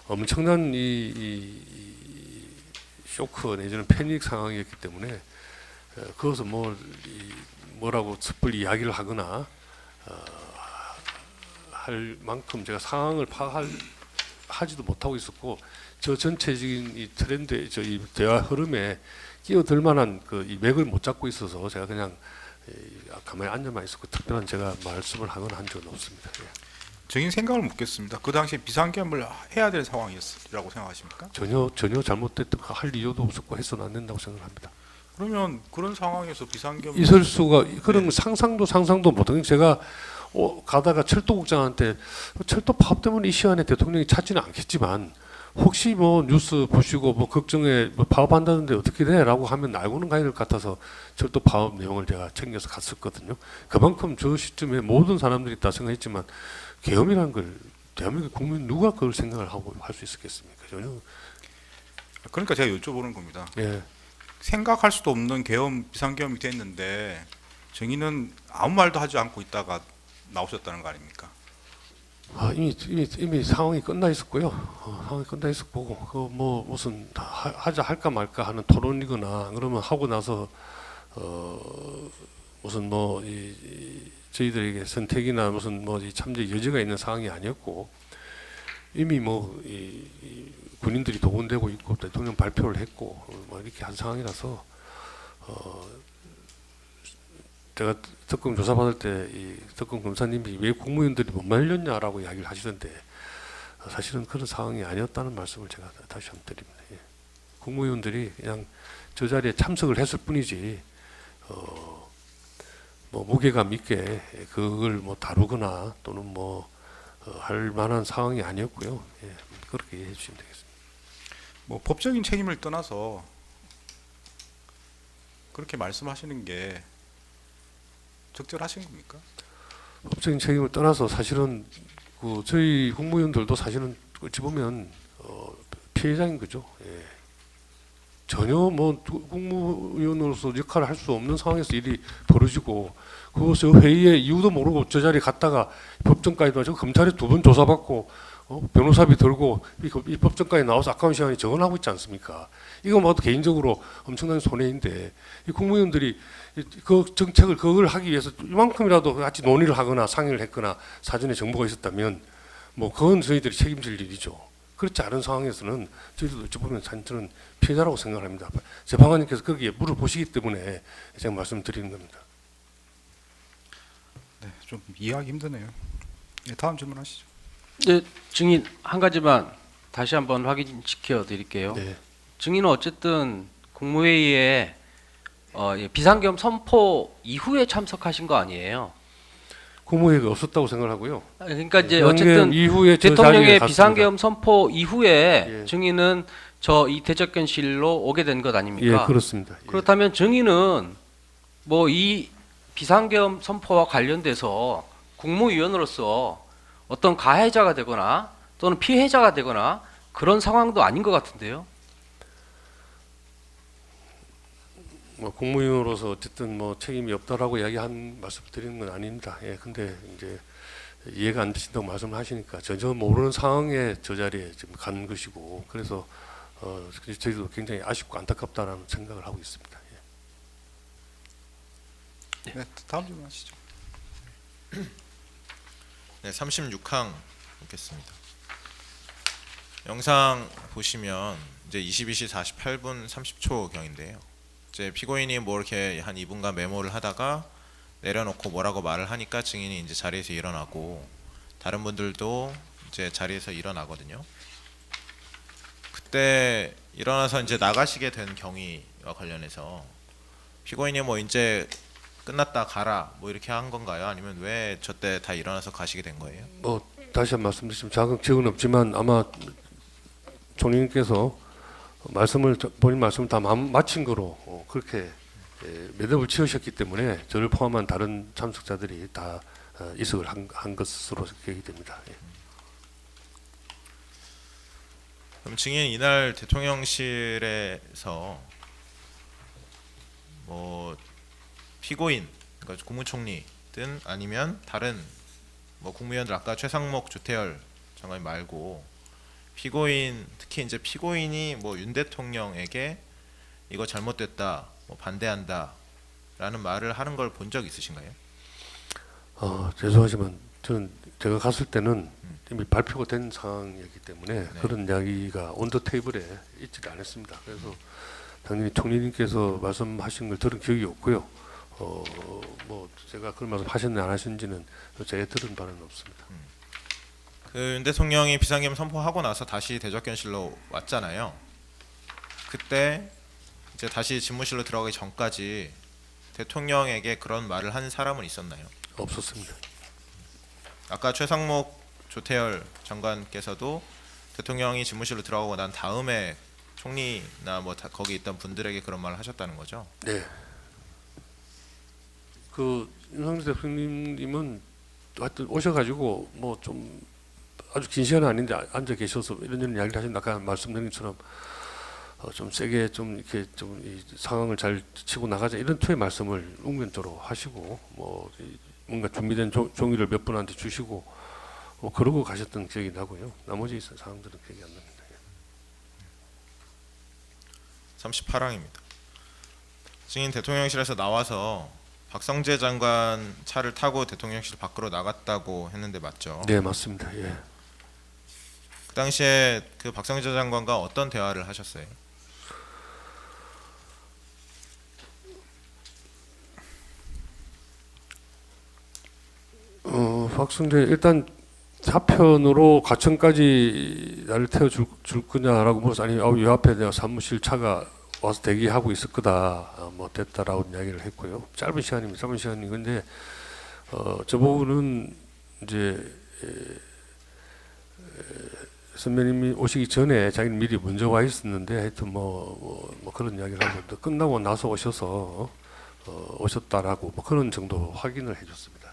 엄청난 이 쇼크 내지는 패닉 상황이었기 때문에 그것을 뭐라고 섣불리 이야기를 하거나 할 만큼 제가 상황을 파악하지도 못하고 있었고 저 전체적인 이 트렌드, 이 대화 흐름에 끼어들 만한 이 맥을 못 잡고 있어서 제가 그냥 가만히 앉아만 있었고 특별한 제가 말씀을 하거나 한 적은 없습니다. 예. 증인 생각을 묻겠습니다. 그 당시에 비상계엄을 해야 될 상황이었으라고 생각하십니까? 전혀 잘못됐던 할 이유도 없었고 해서는 안 된다고 생각합니다. 그러면 그런 상황에서 비상계엄 있을 수가 그런 상상도 못하는 제가 가다가 철도국장한테 철도 파업 때문에 이 시간에 대통령이 찾지는 않겠지만 혹시 뭐 뉴스 보시고 뭐 걱정에 뭐 파업한다는데 어떻게 돼라고 하면 알고는 가야 될 것 같아서 철도 파업 내용을 제가 챙겨서 갔었거든요. 그만큼 저 시점에 모든 사람들이 다 생각했지만 계엄이라는 걸 대한민국 국민 누가 그걸 생각을 하고 할 수 있었겠습니까? 전혀. 그러니까 제가 여쭤보는 겁니다. 예. 생각할 수도 없는 비상계엄이 됐는데 증인은 아무 말도 하지 않고 있다가 나오셨다는 거 아닙니까? 이미 상황이 끝나 있었고요. 상황이 끝나 있었고 그 뭐 무슨 할까 말까 하는 토론이거나 그러면 하고 나서 무슨 뭐 저희들에게 선택이나 무슨 뭐 참제 여지가 있는 상황이 아니었고 이미 뭐 군인들이 동원되고 있고 대통령 발표를 했고 뭐 이렇게 한 상황이라서 제가 특검 조사 받을 때 이 특검 검사님이 왜 국무위원들이 못 말렸냐라고 이야기를 하시던데 사실은 그런 상황이 아니었다는 말씀을 제가 다시 한번 드립니다. 예. 국무위원들이 그냥 저 자리에 참석을 했을 뿐이지 뭐 무게감 있게 그걸 뭐 다루거나 또는 뭐 할 만한 상황이 아니었고요. 예. 그렇게 이해해 주시면 되겠습니다. 뭐 법적인 책임을 떠나서 그렇게 말씀하시는 게 적절하신 겁니까? 법적인 책임을 떠나서 사실은 저희 국무위원들도 사실은 어찌 보면 피해자인 거죠. 예. 전혀 뭐 국무위원으로서 역할을 할 수 없는 상황에서 일이 벌어지고 그것을 회의에 이유도 모르고 저 자리에 갔다가 법정까지 나와서 검찰에 2번 조사받고 변호사비 들고 이 법정까지 나와서 아까운 시간에 정언하고 있지 않습니까? 이거 뭐 개인적으로 엄청난 손해인데 이 국무위원들이 그 정책을 그걸 하기 위해서 이만큼이라도 같이 논의를 하거나 상의를 했거나 사전에 정보가 있었다면 뭐 그건 저희들이 책임질 일이죠. 그렇지 않은 상황에서는 저희들도 어찌 보면 저는 피해자라고 생각합니다. 재판관님께서 거기에 물어보시기 때문에 제가 말씀드리는 겁니다. 네, 좀 이해하기 힘드네요. 네, 다음 질문하시죠. 네, 증인 한 가지만 다시 한번 확인시켜 드릴게요. 네. 증인은 어쨌든 국무회의에 비상계엄 선포 이후에 참석하신 거 아니에요? 국무회의가 없었다고 생각하고요. 그러니까 이제 비상계엄 어쨌든 이후에 저 자리에 대통령의 갔습니다. 비상계엄 선포 이후에 예. 증인은 이 대접견실로 오게 된 것 아닙니까? 예, 그렇습니다. 예. 그렇다면 증인은 뭐 이 비상계엄 선포와 관련돼서 국무위원으로서 어떤 가해자가 되거나 또는 피해자가 되거나 그런 상황도 아닌 것 같은데요. 뭐 국무위원으로서 어쨌든 뭐 책임이 없다라고 이야기한 말씀을 드리는 건 아닙니다. 예, 근데 이제 이해가 안 되신다고 말씀하시니까 전혀 모르는 상황에 저 자리에 지금 간 것이고 그래서 저희도 굉장히 아쉽고 안타깝다라는 생각을 하고 있습니다. 예. 네, 다음 질문하시죠. 네, 36항 보겠습니다. 영상 보시면 이제 22시 48분 30초 경인데요. 이제 피고인이 뭐 이렇게 한 2분간 메모를 하다가 내려놓고 뭐라고 말을 하니까 증인이 이제 자리에서 일어나고 다른 분들도 이제 자리에서 일어나거든요. 그때 일어나서 이제 나가시게 된 경위와 관련해서 피고인이 뭐 이제 끝났다 가라 뭐 이렇게 한 건가요? 아니면 왜 저때 다 일어나서 가시게 된 거예요? 뭐 다시 한 번 말씀드리면 자격증은 없지만 아마 총리님께서 본인 말씀을 다 마친 거로 그렇게 매듭을 지으셨기 때문에 저를 포함한 다른 참석자들이 다 이석을 한 것으로 기억이 됩니다. 예. 그럼 증인 이날 대통령실에서 뭐 피고인, 그러니까 국무총리든 아니면 다른 뭐 국무위원들 아까 최상목, 조태열 장관 말고 피고인, 특히 이제 피고인이 뭐 윤 대통령에게 이거 잘못됐다, 뭐 반대한다라는 말을 하는 걸 본 적 있으신가요? 죄송하지만 저는 제가 갔을 때는 이미 발표가 된 상황이었기 때문에 그런 이야기가 온 더 테이블에 있지 않았습니다. 그래서 당연히 총리님께서 말씀하신 걸 들은 기억이 없고요. 뭐 제가 그런 말씀 하셨는지 안 하셨는지는 제가 들은 바는 없습니다. 그 윤 대통령이 비상계엄 선포하고 나서 다시 대접견실로 왔잖아요. 그때 이제 다시 집무실로 들어가기 전까지 대통령에게 그런 말을 한 사람은 있었나요? 없었습니다. 아까 최상목, 조태열 장관께서도 대통령이 집무실로 들어가고 난 다음에 총리나 뭐 거기 있던 분들에게 그런 말을 하셨다는 거죠? 네. 그 윤석열 대표님은 하여튼 오셔가지고 뭐 좀 아주 긴 시간은 아닌데 앉아 계셔서 이런 이야기를 하신다. 아까 말씀드린 것처럼 좀 세게 좀 이렇게 좀 이 상황을 잘 치고 나가자 이런 투의 말씀을 웅변조로 하시고 뭐 뭔가 준비된 종이를 몇 분한테 주시고 뭐 그러고 가셨던 기억이 나고요. 나머지 사항들은 기억이 안 납니다. 38항입니다. 증인 대통령실에서 나와서 박성재 장관 차를 타고 대통령실 밖으로 나갔다고 했는데 맞죠? 네, 맞습니다. 예. 그 당시에 그 박성재 장관과 어떤 대화를 하셨어요? 박성재 일단 사편으로 가천까지 나를 태워줄 거냐라고 물어서 아니 요 앞에 내가 사무실 차가 와서 대기하고 있을 거다 뭐 됐다라고 이야기를 했고요. 짧은 시간이 근데 저 부분은 이제 선배님이 오시기 전에 자기는 미리 먼저 와 있었는데 하여튼 뭐 그런 이야기를 하고 끝나고 나서 오셔서 오셨다라고 뭐 그런 정도 확인을 해줬습니다.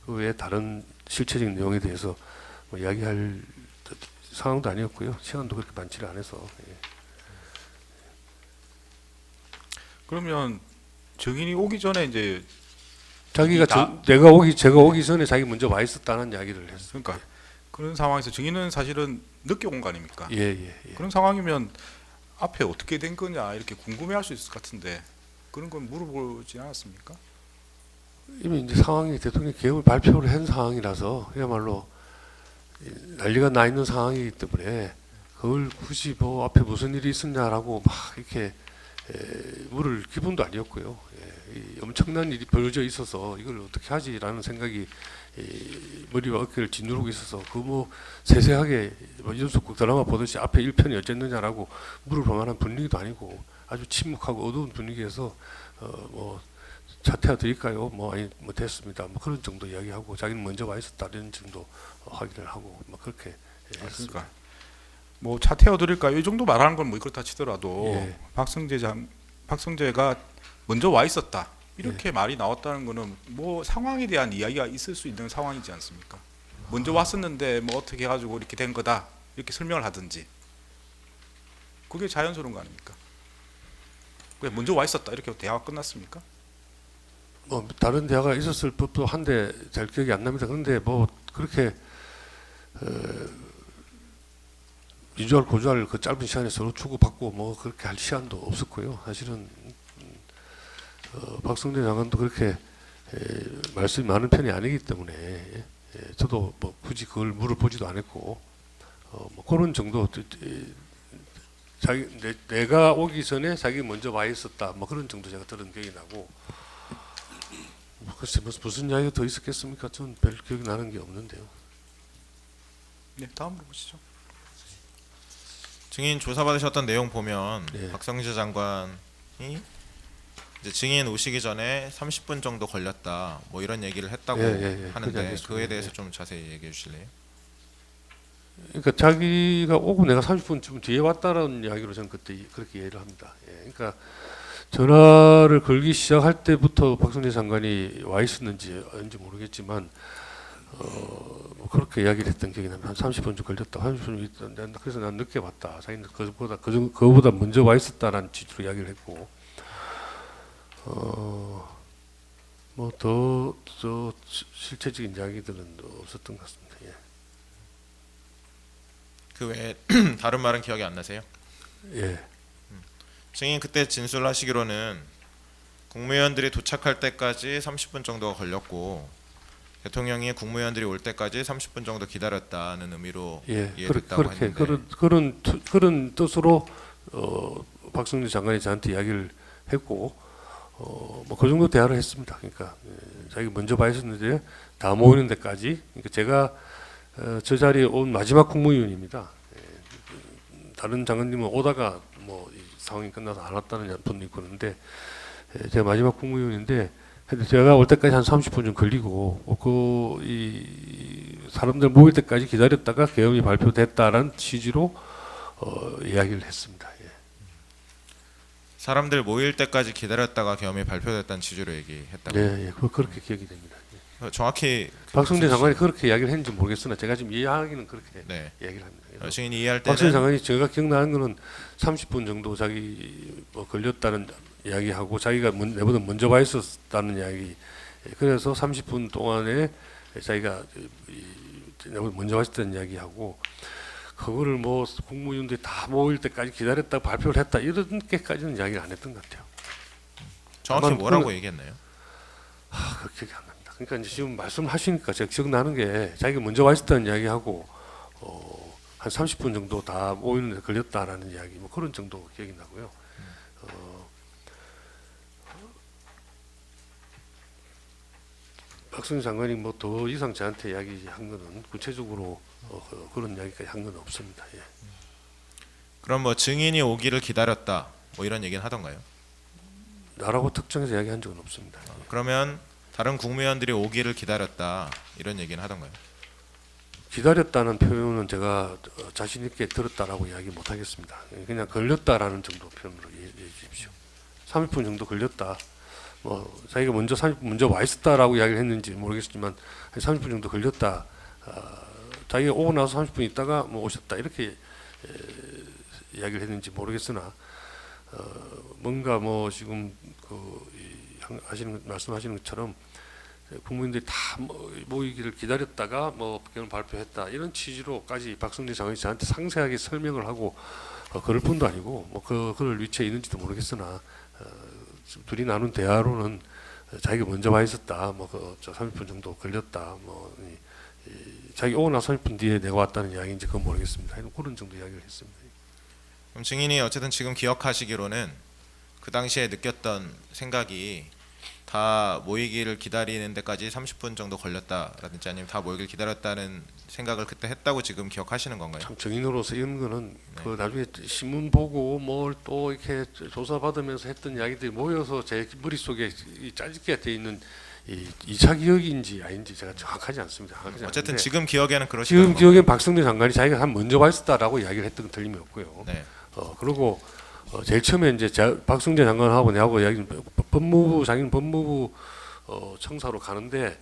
그 외에 다른 실체적인 내용에 대해서 뭐 이야기할 상황도 아니었고요. 시간도 그렇게 많지를 않아서. 예. 그러면 증인이 오기 전에 이제 자기가 다- 제가 오기 전에 자기 먼저 와 있었다는 이야기를 했어요. 그러니까 그런 상황에서 증인은 사실은 늦게 온 거 아닙니까? 예. 그런 상황이면 앞에 어떻게 된 거냐 이렇게 궁금해할 수 있을 것 같은데 그런 건 물어보지 않았습니까? 이미 이제 상황이 대통령 개혁을 발표를 한 상황이라서 그야말로 난리가 나 있는 상황이기 때문에 그걸 굳이 뭐 앞에 무슨 일이 있었냐라고 막 이렇게 물을 기분도 아니었고요. 이 엄청난 일이 벌어져 있어서 이걸 어떻게 하지라는 생각이 머리와 어깨를 짓누르고 있어서 그 뭐 세세하게 뭐 연속극 드라마 보듯이 앞에 1편이 어쨌느냐라고 물을 만한 분위기도 아니고 아주 침묵하고 어두운 분위기에서 뭐 자퇴해 드릴까요? 뭐 아니 뭐 됐습니다. 뭐 그런 정도 이야기하고 자기는 먼저 와 있었다 이런 정도 확인을 하고 뭐 그렇게 했습니다. 그러니까 뭐 차 태워드릴까요? 이 정도 말하는 건 뭐 그렇다 치더라도 예. 박성재가 먼저 와 있었다 이렇게 말이 나왔다는 거는 뭐 상황에 대한 이야기가 있을 수 있는 상황이지 않습니까? 먼저 왔었는데 뭐 어떻게 해가지고 이렇게 된 거다 이렇게 설명을 하든지 그게 자연스러운 거 아닙니까? 그냥 먼저 와 있었다 이렇게 대화가 끝났습니까? 뭐 다른 대화가 있었을 법도 한데 잘 기억이 안 납니다. 그런데 뭐 그렇게 유주할 고주할 그 짧은 시간에 서로 주고받고 뭐 그렇게 할 시간도 없었고요. 사실은 박성재 장관도 그렇게 말씀이 많은 편이 아니기 때문에 저도 뭐 굳이 그걸 물어보지도 않았고 뭐 그런 정도 내가 오기 전에 자기 먼저 와 있었다 뭐 그런 정도 제가 들은 기억이 나고 글쎄 무슨 이야기가 더 있었겠습니까? 저는 별 기억이 나는 게 없는데요. 네, 다음으로 보시죠. 증인 조사받으셨던 내용 보면 예. 박성재 장관이 이제 증인 오시기 전에 30분 정도 걸렸다 뭐 이런 얘기를 했다고 그게 하는데 알겠습니다. 그에 대해서 예. 좀 자세히 얘기해 주실래요? 그러니까 자기가 오고 내가 30분쯤 뒤에 왔다라는 이야기로 저는 그때 그렇게 이해를 합니다. 예. 그러니까 전화를 걸기 시작할 때부터 박성재 장관이 와 있었는지 아닌지 모르겠지만 뭐 그렇게 이야기를 했던 기억이 납니다. 한 30분 좀 걸렸다. 30분 있던데 그래서 난 늦게 왔다. 자기는 그거보다 먼저 와 있었다라는 취지로 이야기를 했고 뭐 더 실체적인 이야기들은 없었던 것 같습니다. 예. 그 외에 다른 말은 기억이 안 나세요? 예. 증인 그때 진술하시기로는 국무위원들이 도착할 때까지 30분 정도가 걸렸고 대통령이 국무위원들이 올 때까지 30분 정도 기다렸다는 의미로 예, 이해됐다고 그렇게 했는데 그런 뜻으로 박성재 장관이 저한테 이야기를 했고 뭐 그 정도 대화를 했습니다. 그러니까 자기 먼저 봐 있었는데 다 모이는 데까지 그러니까 제가 저 자리에 온 마지막 국무위원입니다. 다른 장관님은 오다가 뭐 이 상황이 끝나서 안 왔다는 분도 있고 그런데 제가 마지막 국무위원인데 제가 올 때까지 한 30분 좀 걸리고 이 사람들 모일 때까지 기다렸다가 계엄이 발표됐다라는 취지로 이야기를 했습니다. 예. 사람들 모일 때까지 기다렸다가 계엄이 발표됐다는 취지로 얘기했다고. 예, 그렇게 기억이 됩니다. 예. 정확히 박성재 장관이 그렇게 이야기를 했는지 모르겠으나 제가 지금 이해하기는 그렇게 네. 이야기를 합니다. 그래서 증인이 이해할 박성재 때는 장관이 제가 기억나는 거는 30분 정도 자기 뭐 걸렸다는 이야기하고 자기가 내보다 먼저 와 있었다는 이야기. 그래서 30분 동안에 자기가 내보다 먼저 와 있었다는 이야기하고 그거를 뭐 국무위원들이 다 모일 때까지 기다렸다 발표를 했다 이렇게까지는 이야기를 안 했던 것 같아요. 정확히 아마 뭐라고 그거는- 얘기했나요? 그 기억이 안 납니다. 그러니까 이제 지금 말씀하시니까 제가 기억나는 게 자기가 먼저 와 있었다는 이야기하고 한 30분 정도 다 모이는데 걸렸다라는 이야기 뭐 그런 정도 기억이 나고요. 박순희 장관이 뭐 더 이상 저한테 이야기한 거는 구체적으로 그런 이야기까지 한 건 없습니다. 예. 그럼 뭐 증인이 오기를 기다렸다 뭐 이런 얘기는 하던가요? 나라고 특정해서 이야기한 적은 없습니다. 그러면 다른 국무위원들이 오기를 기다렸다 이런 얘기는 하던가요? 기다렸다는 표현은 제가 자신 있게 들었다라고 이야기 못 하겠습니다. 그냥 걸렸다라는 정도 표현으로 이해해 주십시오. 30분 정도 걸렸다. 뭐 자기가 먼저 30분 먼저 와 있었다라고 이야기를 했는지 모르겠지만 한 30분 정도 걸렸다 자기가 오고 나서 30분 있다가 뭐 오셨다 이렇게 이야기를 했는지 모르겠으나 뭔가 뭐 지금 말씀하시는 것처럼 국민들이 다 모이기를 기다렸다가 뭐 의견을 발표했다 이런 취지로까지 박성재 장관이 저한테 상세하게 설명을 하고 그럴 뿐도 아니고 뭐 그럴 위치에 있는지도 모르겠으나 둘이 나눈 대화로는 자기가 먼저 와 있었다 뭐 30분 정도 걸렸다 뭐 자기 오고 나서 30분 뒤에 내가 왔다는 이야기인지 그건 모르겠습니다. 그런 정도 이야기를 했습니다. 그럼 증인이 어쨌든 지금 기억하시기로는 그 당시에 느꼈던 생각이 다 모이기를 기다리는 데까지 30분 정도 걸렸다라든지 아니면 다 모이기를 기다렸다는 생각을 그때 했다고 지금 기억하시는 건가요? 참 증인으로서 이런 거는 그 나중에 신문 보고 뭘 또 이렇게 조사 받으면서 했던 이야기들이 모여서 제 머릿속에 짜집게 돼 있는 이 2차 기억인지 아닌지 제가 정확하지 않습니다. 어쨌든 않은데 지금 기억에는 그러시다는 지금 기억엔 박성재 장관이 자기가 한 먼저 와 있었다라고 이야기를 했던 건 틀림이 없고요. 네. 그리고 제일 처음에 이제 박성재 장관하고 내하고 이야기는 자기는 법무부 청사로 가는데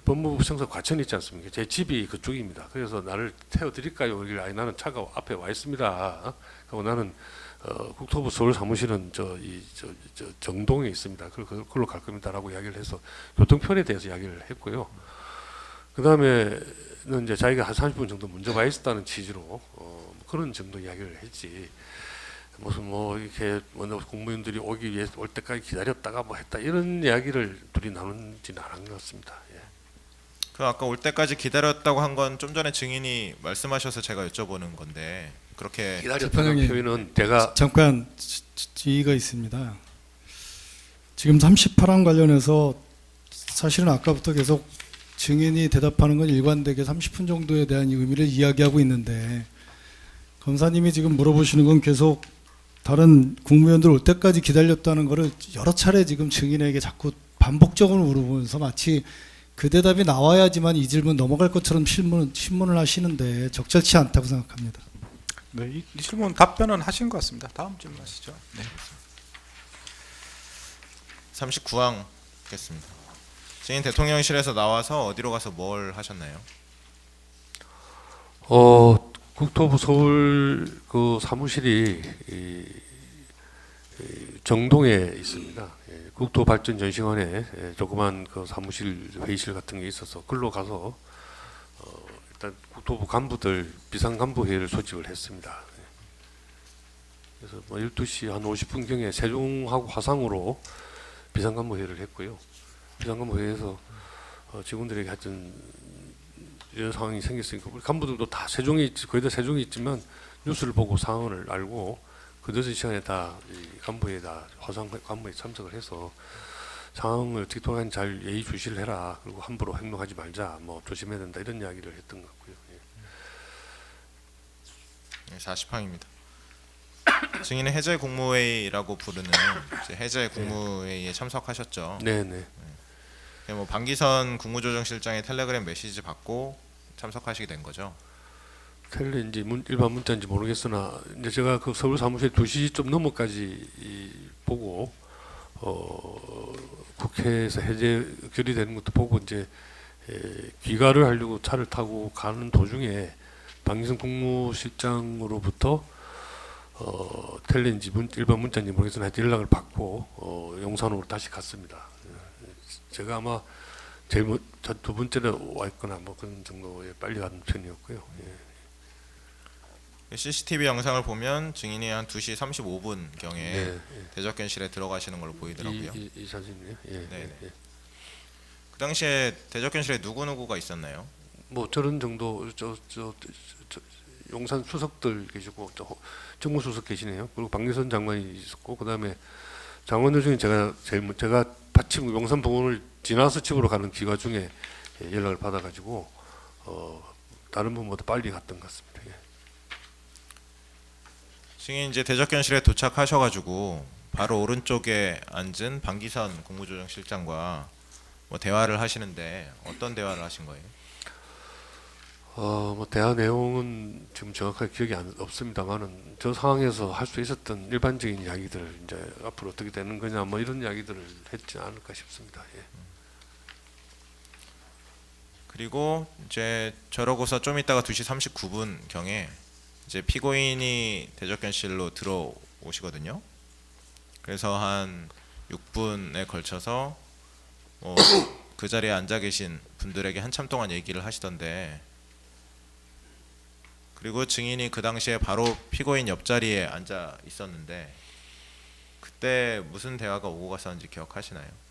법무부 청사 과천이 있지 않습니까? 제 집이 그쪽입니다. 그래서 나를 태워드릴까요? 그러길래 아니 나는 차가 앞에 와 있습니다. 그리고 나는 국토부 서울 사무실은 정동에 있습니다. 그걸로 갈 겁니다라고 이야기를 해서 교통편에 대해서 이야기를 했고요. 그 다음에는 이제 자기가 한 30분 정도 먼저 와 있었다는 취지로 그런 정도 이야기를 했지. 무슨 뭐 이렇게 공무원들이 오기 위해 올 때까지 기다렸다가 뭐 했다 이런 이야기를 둘이 나눈지는 않은 것 같습니다. 예. 그 아까 올 때까지 기다렸다고 한 건 좀 전에 증인이 말씀하셔서 제가 여쭤보는 건데 그렇게 기다렸다는 재판장님, 표현은 제가 잠깐 지의가 있습니다. 지금 38항 관련해서 사실은 아까부터 계속 증인이 대답하는 건 일관되게 30분 정도에 대한 의미를 이야기하고 있는데 검사님이 지금 물어보시는 건 계속 다른 국무위원들 올 때까지 기다렸다는 거를 여러 차례 지금 증인에게 자꾸 반복적으로 물어보면서 마치 그 대답이 나와야지만 이 질문 넘어갈 것처럼 신문을 하시는데 적절치 않다고 생각합니다. 네, 이 질문 답변은 하신 것 같습니다. 다음 질문 하시죠. 네. 39항 겠습니다. 증인 대통령실에서 나와서 어디로 가서 뭘 하셨나요? 국토부 서울 그 사무실이 정동에 있습니다. 국토발전전시관에 조그만 그 사무실 회의실 같은 게 있어서 글로 가서 일단 국토부 간부들 비상간부 회의를 소집을 했습니다. 그래서 뭐 12시 한 50분 경에 세종하고 화상으로 비상간부 회의를 했고요. 비상간부 회의에서 직원들에게 하여튼 이런 상황이 생겼으니까 우리 간부들도 다 거의 다 세종이 있지만 뉴스를 보고 상황을 알고 그 늦은 시간에 다 간부에 다 화상 간부에 참석을 해서 상황을 어떻게 돌아가는지 잘 예의주시를 해라. 그리고 함부로 행동하지 말자. 뭐 조심해야 된다. 이런 이야기를 했던 것 같고요. 예. 네, 40항입니다. 증인은 해제 국무회의라고 부르는 이제 해제 국무회의에 참석하셨죠. 네네. 뭐 방기선 국무조정실장의 텔레그램 메시지 받고 참석하시게 된 거죠. 텔레인지 일반 문자인지 모르겠으나 이제 제가 그 서울 사무실 2시 좀 넘어까지 보고 국회에서 해제 결의되는 것도 보고 이제 귀가를 하려고 차를 타고 가는 도중에 방기선 국무실장으로부터 텔레인지 일반 문자인지 모르겠으나 하여튼 연락을 받고 용산으로 다시 갔습니다. 제가 아마 두 번째로 와 있거나 뭐 그런 정도에 빨리 가는 편이었고요. 예. CCTV 영상을 보면 증인이 한 2시 35분 경에 네, 대접견실에 들어가시는 걸로 보이더라고요. 이 사진이요. 예. 네네. 예. 그 당시에 대접견실에 누구누구가 있었나요? 뭐 저런 정도 용산 수석들 계시고 정무수석 계시네요. 그리고 방기선 장관이 있었고 그다음에 장관들 중에 제가 마침 용산 병원을 지나서 집으로 가는 기가 중에 연락을 받아가지고 다른 분보다 빨리 갔던 것 같습니다. 예. 증인 이제 대접견실에 도착하셔가지고 바로 오른쪽에 앉은 방기선 국무조정실장과 뭐 대화를 하시는데 어떤 대화를 하신 거예요? 뭐 대화 내용은 지금 정확하게 기억이 없습니다만은 저 상황에서 할 수 있었던 일반적인 이야기들 이제 앞으로 어떻게 되는 거냐 뭐 이런 이야기들을 했지 않을까 싶습니다. 예. 그리고 이제 저러고서 좀 있다가 2시 39분 경에 이제 피고인이 대접견실로 들어오시거든요. 그래서 한 6분에 걸쳐서 그 자리에 앉아 계신 분들에게 한참 동안 얘기를 하시던데, 그리고 증인이 그 당시에 바로 피고인 옆자리에 앉아 있었는데 그때 무슨 대화가 오고 갔었는지 기억하시나요?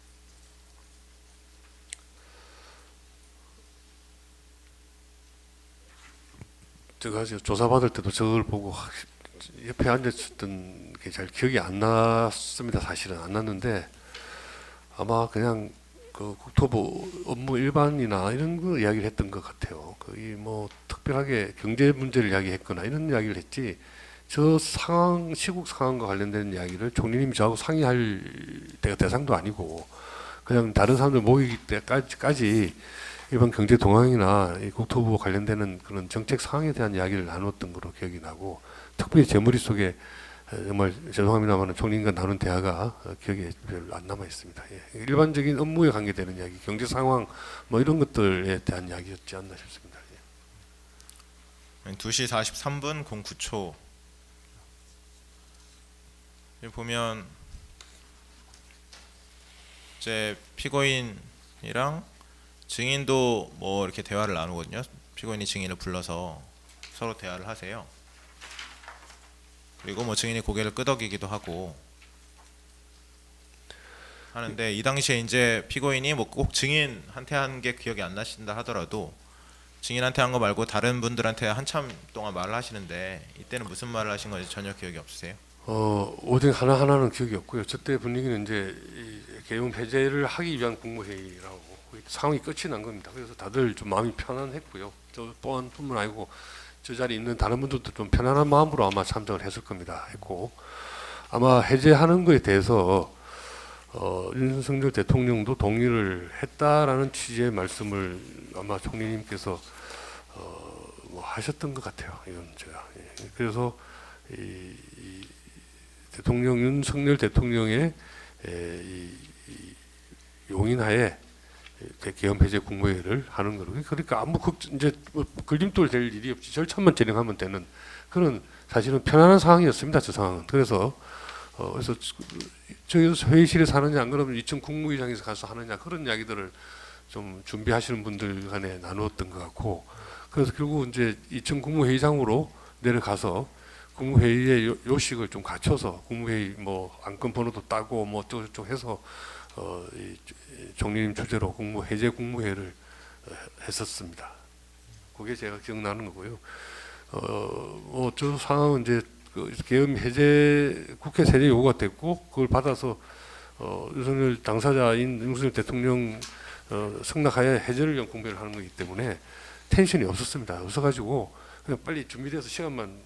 제가 조사받을 때도 저걸 보고 옆에 앉았던 게 잘 기억이 안 났습니다. 사실은 안 났는데 아마 그냥 그 국토부 업무 일반이나 이런 거 이야기를 했던 것 같아요. 거의 뭐 특별하게 경제 문제를 이야기했거나 이런 이야기를 했지, 저 상황, 시국 상황과 관련된 이야기를 총리님이 저하고 상의할 대상도 아니고 그냥 다른 사람들 모이기 때까지 일반 경제 동향이나 이 국토부 관련되는 그런 정책 상황에 대한 이야기를 나눴던 걸로 기억이 나고, 특별히 제 머릿속에 정말 죄송합니다만 총리님과 나눈 대화가 기억에 별로 안 남아 있습니다. 예. 일반적인 업무에 관계되는 이야기, 경제 상황 뭐 이런 것들에 대한 이야기였지 않나 싶습니다. 예. 2시 43분 09초 보면 이제 피고인이랑 증인도 뭐 이렇게 대화를 나누거든요. 피고인이 증인을 불러서 서로 대화를 하세요. 그리고 뭐 증인이 고개를 끄덕이기도 하고 하는데, 이 당시에 이제 피고인이 뭐 꼭 증인한테 한 게 기억이 안 나신다 하더라도 증인한테 한 거 말고 다른 분들한테 한참 동안 말을 하시는데, 이때는 무슨 말을 하신 건지 전혀 기억이 없으세요? 오직 하나하나는 기억이 없고요. 저때 분위기는 이제 이 계엄 해제를 하기 위한 국무회의라고 상황이 끝이 난 겁니다. 그래서 다들 좀 마음이 편안했고요. 저 뿐만 아니고 저 자리에 있는 다른 분들도 좀 편안한 마음으로 아마 참석을 했을 겁니다. 했고, 아마 해제하는 거에 대해서 윤석열 대통령도 동의를 했다라는 취지의 말씀을 아마 총리님께서 뭐 하셨던 것 같아요. 이건 제가. 예. 그래서 이 대통령 윤석열 대통령의 이 용인하에 계엄 해제 국무회의를 하는 거로, 그러니까 아무 이제 뭐 걸림돌 될 일이 없이 절차만 진행하면 되는 그런 사실은 편안한 상황이었습니다. 저 상황은. 그래서 저희 회의실에서 하느냐 안 그러면 2층 국무회의장에서 가서 하느냐, 그런 이야기들을 좀 준비하시는 분들 간에 나누었던 것 같고, 그래서 결국 이제 2층 국무회의장으로 내려가서 국무회의의 요식을 좀 갖춰서 국무회의 뭐 안건 번호도 따고 뭐 어쩌고저쩌고 해서 이 총리님 주재로 해제 국무회의를 했었습니다. 그게 제가 기억나는 거고요. 뭐 저 상황은 이제 그 계엄 해제 국회 세제 요구가 됐고, 그걸 받아서 윤석열 당사자인 윤석열 대통령 승낙하에 해제를 위한 국무회의를 하는 거기 때문에 텐션이 없었습니다. 없어가지고 그냥 빨리 준비돼서 시간만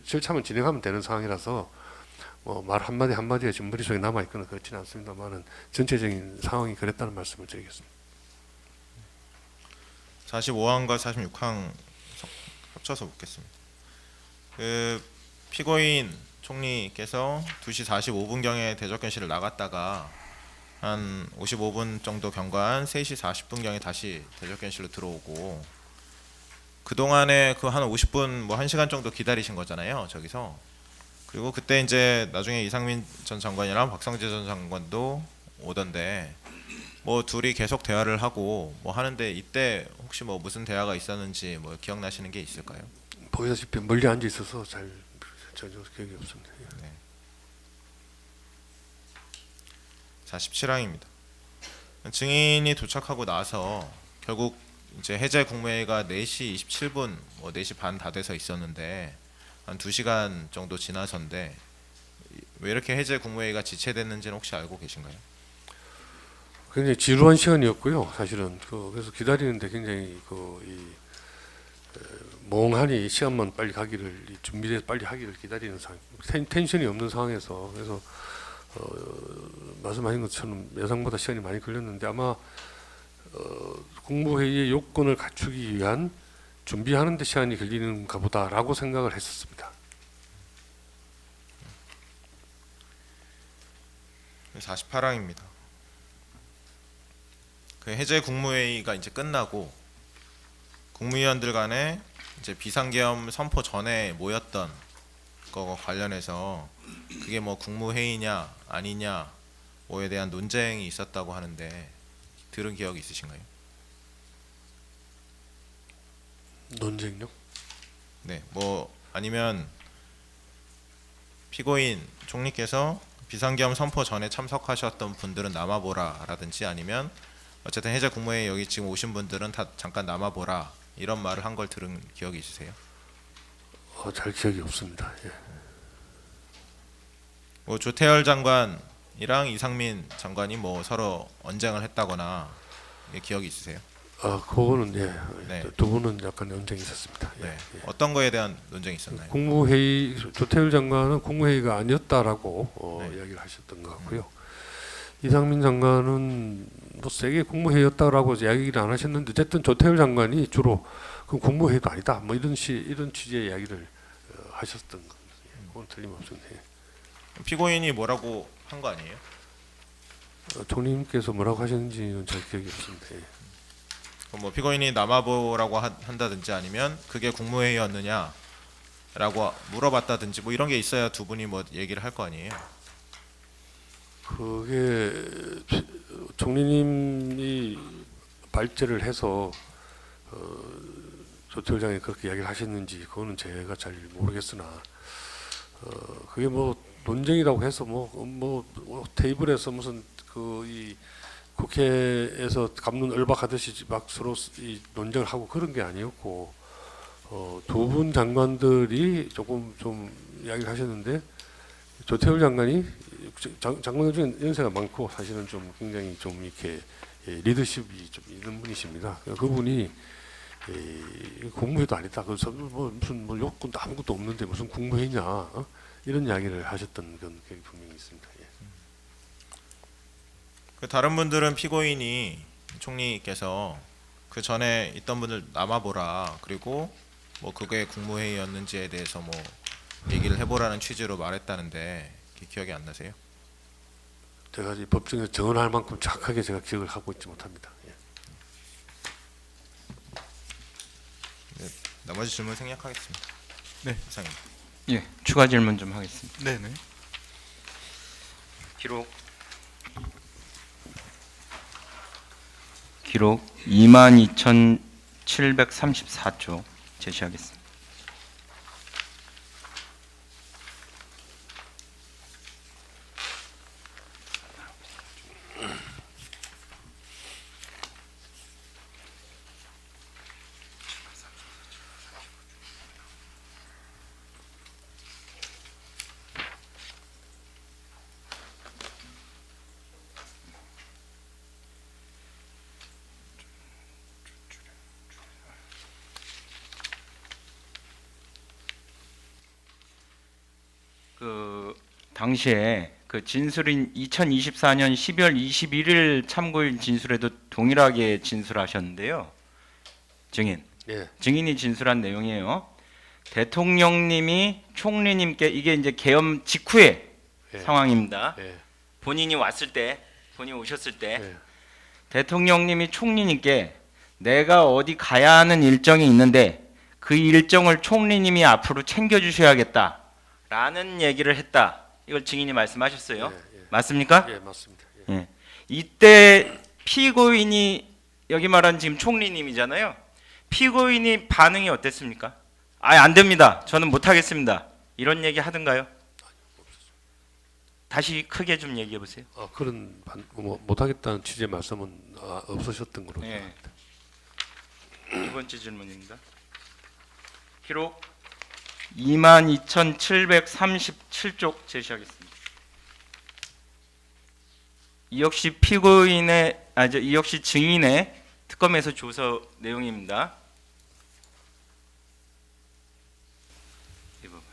절차만 진행하면 되는 상황이라서 말 한마디 한마디가 지금 머릿속에 남아있거나 그렇지는 않습니다만은 전체적인 상황이 그랬다는 말씀을 드리겠습니다. 45항과 46항 합쳐서 묻겠습니다. 그 피고인 총리께서 2시 45분경에 대접견실을 나갔다가 한 55분 정도 경과한 3시 40분경에 다시 대접견실로 들어오고, 그동안에 그 한 50분 뭐 1시간 정도 기다리신 거잖아요, 저기서. 그리고 그때 이제 나중에 이상민 전 장관이랑 박성재 전 장관도 오던데, 뭐 둘이 계속 대화를 하고 뭐 하는데, 이때 혹시 뭐 무슨 대화가 있었는지 뭐 기억나시는 게 있을까요? 보시다시피 멀리 앉아 있어서 전혀 기억이 없습니다. 예. 네. 47항입니다. 증인이 도착하고 나서 결국 이제 해제 국무회의가 4시 27분, 뭐 4시 반 다 돼서 있었는데 한 2시간 정도 지나서인데, 왜 이렇게 해제 국무회의가 지체됐는지는 혹시 알고 계신가요? 굉장히 지루한 시간이었고요. 사실은 그래서 기다리는데 굉장히 멍하니 시간만 빨리 가기를, 준비돼서 빨리 하기를 기다리는 상황, 텐션이 없는 상황에서, 그래서 말씀하신 것처럼 예상보다 시간이 많이 걸렸는데, 아마 국무회의의 요건을 갖추기 위한 준비하는 데 시간이 걸리는가 보다라고 생각을 했었습니다. 48항입니다. 그 해제 국무회의가 이제 끝나고 국무위원들 간에 이제 비상계엄 선포 전에 모였던 거 관련해서 그게 뭐 국무회의냐 아니냐 뭐에 대한 논쟁이 있었다고 하는데 들은 기억이 있으신가요? 논쟁요? 네, 뭐 아니면 피고인 총리께서 비상계엄 선포 전에 참석하셨던 분들은 남아보라라든지 아니면 어쨌든 해제 국무회의 여기 지금 오신 분들은 다 잠깐 남아보라 이런 말을 한 걸 들은 기억이 있으세요? 잘 기억이 없습니다. 예. 뭐 조태열 장관이랑 이상민 장관이 뭐 서로 언쟁을 했다거나 기억이 있으세요? 그거는 네. 두 분은 약간 논쟁이 있었습니다. 예. 네. 어떤 거에 대한 논쟁이 있었나요? 국무회의 조태열 장관은 국무회의가 아니었다라고 네. 이야기를 하셨던 것 같고요. 이상민 장관은 뭐 세게 국무회의였다라고 이야기를 안 하셨는데 어쨌든 조태열 장관이 주로 그 국무회의도 아니다 뭐 이런 취지의 이야기를 하셨던 겁니다. 그건 틀림없습니다. 피고인이 뭐라고 한 거 아니에요? 총리님께서 뭐라고 하셨는지는 잘 기억이 없습니다. 예. 그럼 뭐 피고인이 남아보라고 한다든지 아니면 그게 국무회의였느냐라고 물어봤다든지 뭐 이런 게 있어야 두 분이 뭐 얘기를 할 거 아니에요? 그게 총리님이 발제를 해서 조태열 장관이 그렇게 이야기를 하셨는지 그거는 제가 잘 모르겠으나 그게 뭐 논쟁이라고 해서 뭐 테이블에서 무슨 이 국회에서 갑론 을박하듯이 막 서로 이 논쟁을 하고 그런 게 아니었고 두 분 장관들이 조금 좀 이야기를 하셨는데 조태열 장관이 장관들 중에 연세가 많고 사실은 좀 굉장히 좀 이렇게 리더십이 좀 있는 분이십니다. 그분이 국무회의도 아니다. 그래서 무슨 요건도 아무것도 없는데 무슨 국무회의냐 이런 이야기를 하셨던 건 분명히 있습니다. 예. 그 다른 분들은 피고인이 총리께서 그 전에 있던 분들 남아보라 그리고 뭐 그게 국무회의였는지에 대해서 뭐 얘기를 해보라는 취지로 말했다는데 기억이 안 나세요? 제가 이 법정에서 정언할 만큼 정확하게 제가 기억을 하고 있지 못합니다. 예. 네, 나머지 질문 생략하겠습니다. 네. 이상입니다. 예, 추가 질문 좀 하겠습니다. 네네. 기록 22,734조 제시하겠습니다. 그 당시에 그 진술인 2024년 12월 21일 참고인 진술에도 동일하게 진술하셨는데요. 예. 증인이 진술한 내용이에요. 대통령님이 총리님께 이게 이제 계엄 직후의 예. 상황입니다. 예. 본인이 오셨을 때 예. 대통령님이 총리님께 내가 어디 가야 하는 일정이 있는데 그 일정을 총리님이 앞으로 챙겨주셔야겠다라는 얘기를 했다. 이걸 증인이 말씀하셨어요. 예, 예. 맞습니까? 예, 맞습니다. 예. 예. 이때 피고인이 여기 말한 지금 총리님이잖아요. 피고인이 반응이 어땠습니까? 안 됩니다. 저는 못 하겠습니다. 이런 얘기 하던가요? 다시 크게 좀 얘기해 보세요. 그런 못하겠다는 취지의 말씀은 없으셨던 걸로 예. 기억합니다. 두 번째 질문입니다. 기록 22,737쪽 제시하겠습니다. 이 역시 이 역시 증인의 특검에서 조사 내용입니다. 이 부분.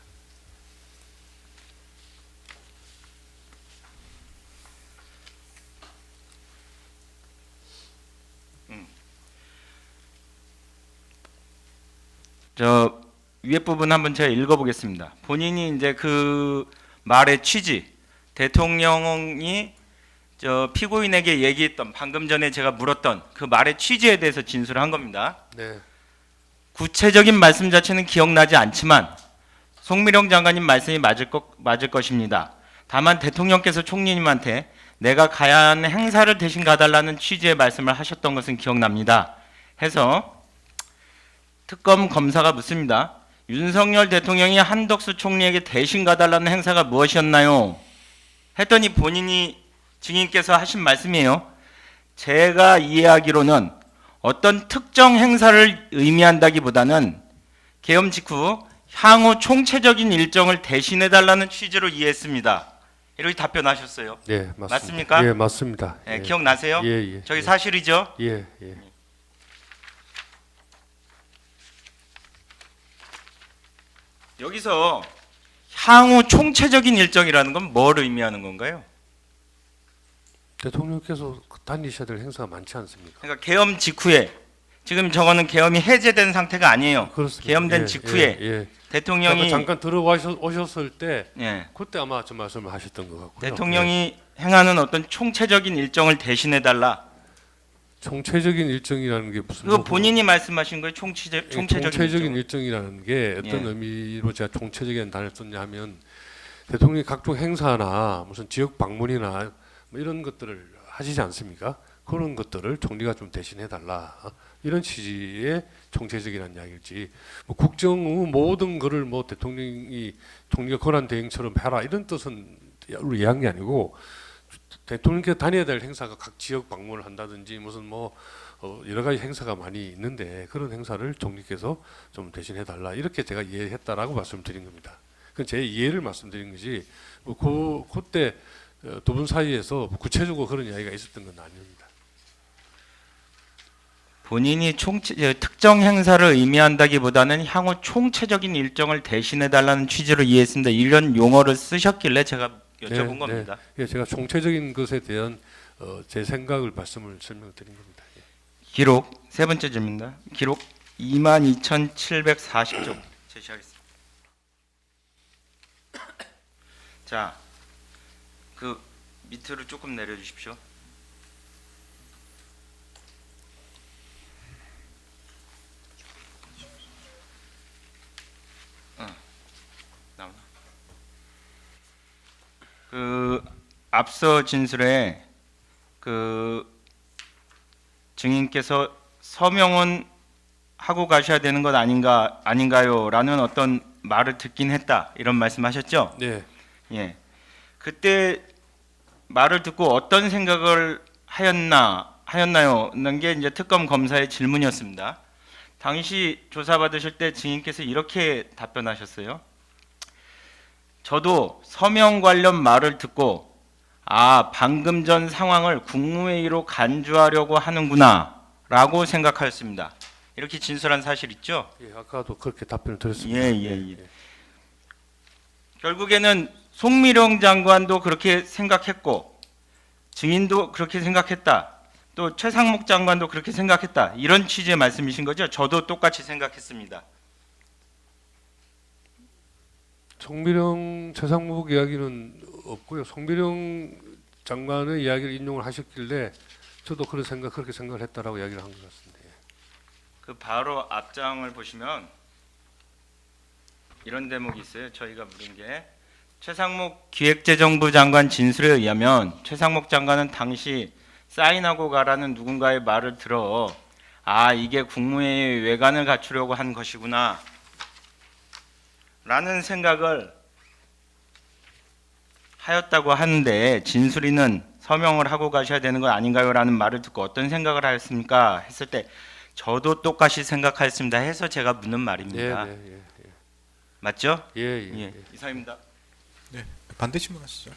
저 위에 부분 한번 제가 읽어보겠습니다. 본인이 이제 그 말의 취지, 대통령이 저 피고인에게 얘기했던 방금 전에 제가 물었던 그 말의 취지에 대해서 진술을 한 겁니다. 네. 구체적인 말씀 자체는 기억나지 않지만 송미령 장관님 말씀이 맞을 것입니다. 다만 대통령께서 총리님한테 내가 가야 하는 행사를 대신 가달라는 취지의 말씀을 하셨던 것은 기억납니다. 해서 특검 검사가 묻습니다. 윤석열 대통령이 한덕수 총리에게 대신 가달라는 행사가 무엇이었나요? 했더니 본인이 증인께서 하신 말씀이에요. 제가 이해하기로는 어떤 특정 행사를 의미한다기보다는 계엄 직후 향후 총체적인 일정을 대신해달라는 취지로 이해했습니다. 이렇게 답변하셨어요. 네, 맞습니다. 맞습니까? 예, 맞습니다. 예, 예. 기억나세요? 예, 예. 저기 사실이죠? 예, 예. 여기서 향후 총체적인 일정이라는 건 뭘 의미하는 건가요? 대통령께서 다니셔야 될 행사가 많지 않습니까? 그러니까 계엄 직후에 지금 저거는 계엄이 해제된 상태가 아니에요. 그렇습니다. 계엄된 예, 직후에 예, 예. 대통령이 잠깐 들어오셨을 때 예, 그때 아마 저 말씀을 하셨던 것 같고요. 대통령이 행하는 어떤 총체적인 일정을 대신해 달라. 총체적인 일정이라는 게 무슨 그거 본인이 말씀하신 거예요. 총체적인 총체적인 일정. 일정이라는 게 어떤 예. 의미로 제가 총체적인 단어를 썼냐 하면 대통령이 각종 행사나 무슨 지역 방문이나 뭐 이런 것들을 하시지 않습니까? 그런 것들을 총리가 좀 대신해 달라 이런 취지의 총체적이라는 이야기지. 뭐 국정 후 모든 거를 뭐 대통령이 총리가 권한 대행처럼 해라 이런 뜻은 이해한 게 아니고 대통령께서 다녀야 될 행사가 각 지역 방문을 한다든지 무슨 뭐 여러 가지 행사가 많이 있는데 그런 행사를 총리께서 좀 대신해 달라 이렇게 제가 이해했다라고 말씀드린 겁니다. 그건 제 이해를 말씀드린 거지. 뭐 그때 두 분 사이에서 구체적으로 그런 이야기가 있었던 건 아닙니다. 본인이 특정 행사를 의미한다기보다는 향후 총체적인 일정을 대신해 달라는 취지로 이해했습니다. 이런 용어를 쓰셨길래 제가 여쭤본 겁니다. 예, 제가 총체적인 것에 대한 제 생각을 설명드린 겁니다. 예. 기록 세 번째 질문입니다. 기록 22,740쪽 제시하겠습니다. 자, 그 밑으로 조금 내려주십시오. 나오나? 그 앞서 진술에 그 증인께서 서명은 하고 가셔야 되는 것 아닌가요?라는 어떤 말을 듣긴 했다 이런 말씀하셨죠? 네, 예. 그때 말을 듣고 어떤 생각을 하였나요?는 게 이제 특검 검사의 질문이었습니다. 당시 조사받으실 때 증인께서 이렇게 답변하셨어요. 저도 서명 관련 말을 듣고 방금 전 상황을 국무회의로 간주하려고 하는구나라고 생각하였습니다. 이렇게 진술한 사실 있죠? 예, 아까도 그렇게 답변을 드렸습니다. 예. 결국에는 송미령 장관도 그렇게 생각했고 증인도 그렇게 생각했다. 또 최상목 장관도 그렇게 생각했다. 이런 취지의 말씀이신 거죠? 저도 똑같이 생각했습니다. 송미령 최상목 이야기는 없고요. 송미령 장관의 이야기를 인용을 하셨길래 저도 그렇게 생각을 했다라고 이야기를 한 것 같습니다. 예. 그 바로 앞장을 보시면 이런 대목이 있어요. 저희가 물은 게 최상목 기획재정부 장관 진술에 의하면 최상목 장관은 당시 사인하고 가라는 누군가의 말을 들어 이게 국무회의 외관을 갖추려고 한 것이구나 라는 생각을 하였다고 하는데 진술인은 서명을 하고 가셔야 되는 거 아닌가요? 라는 말을 듣고 어떤 생각을 하였습니까? 했을 때 저도 똑같이 생각하였습니다 해서 제가 묻는 말입니다. 예. 맞죠? 예. 이상입니다. 반대 질문하시죠.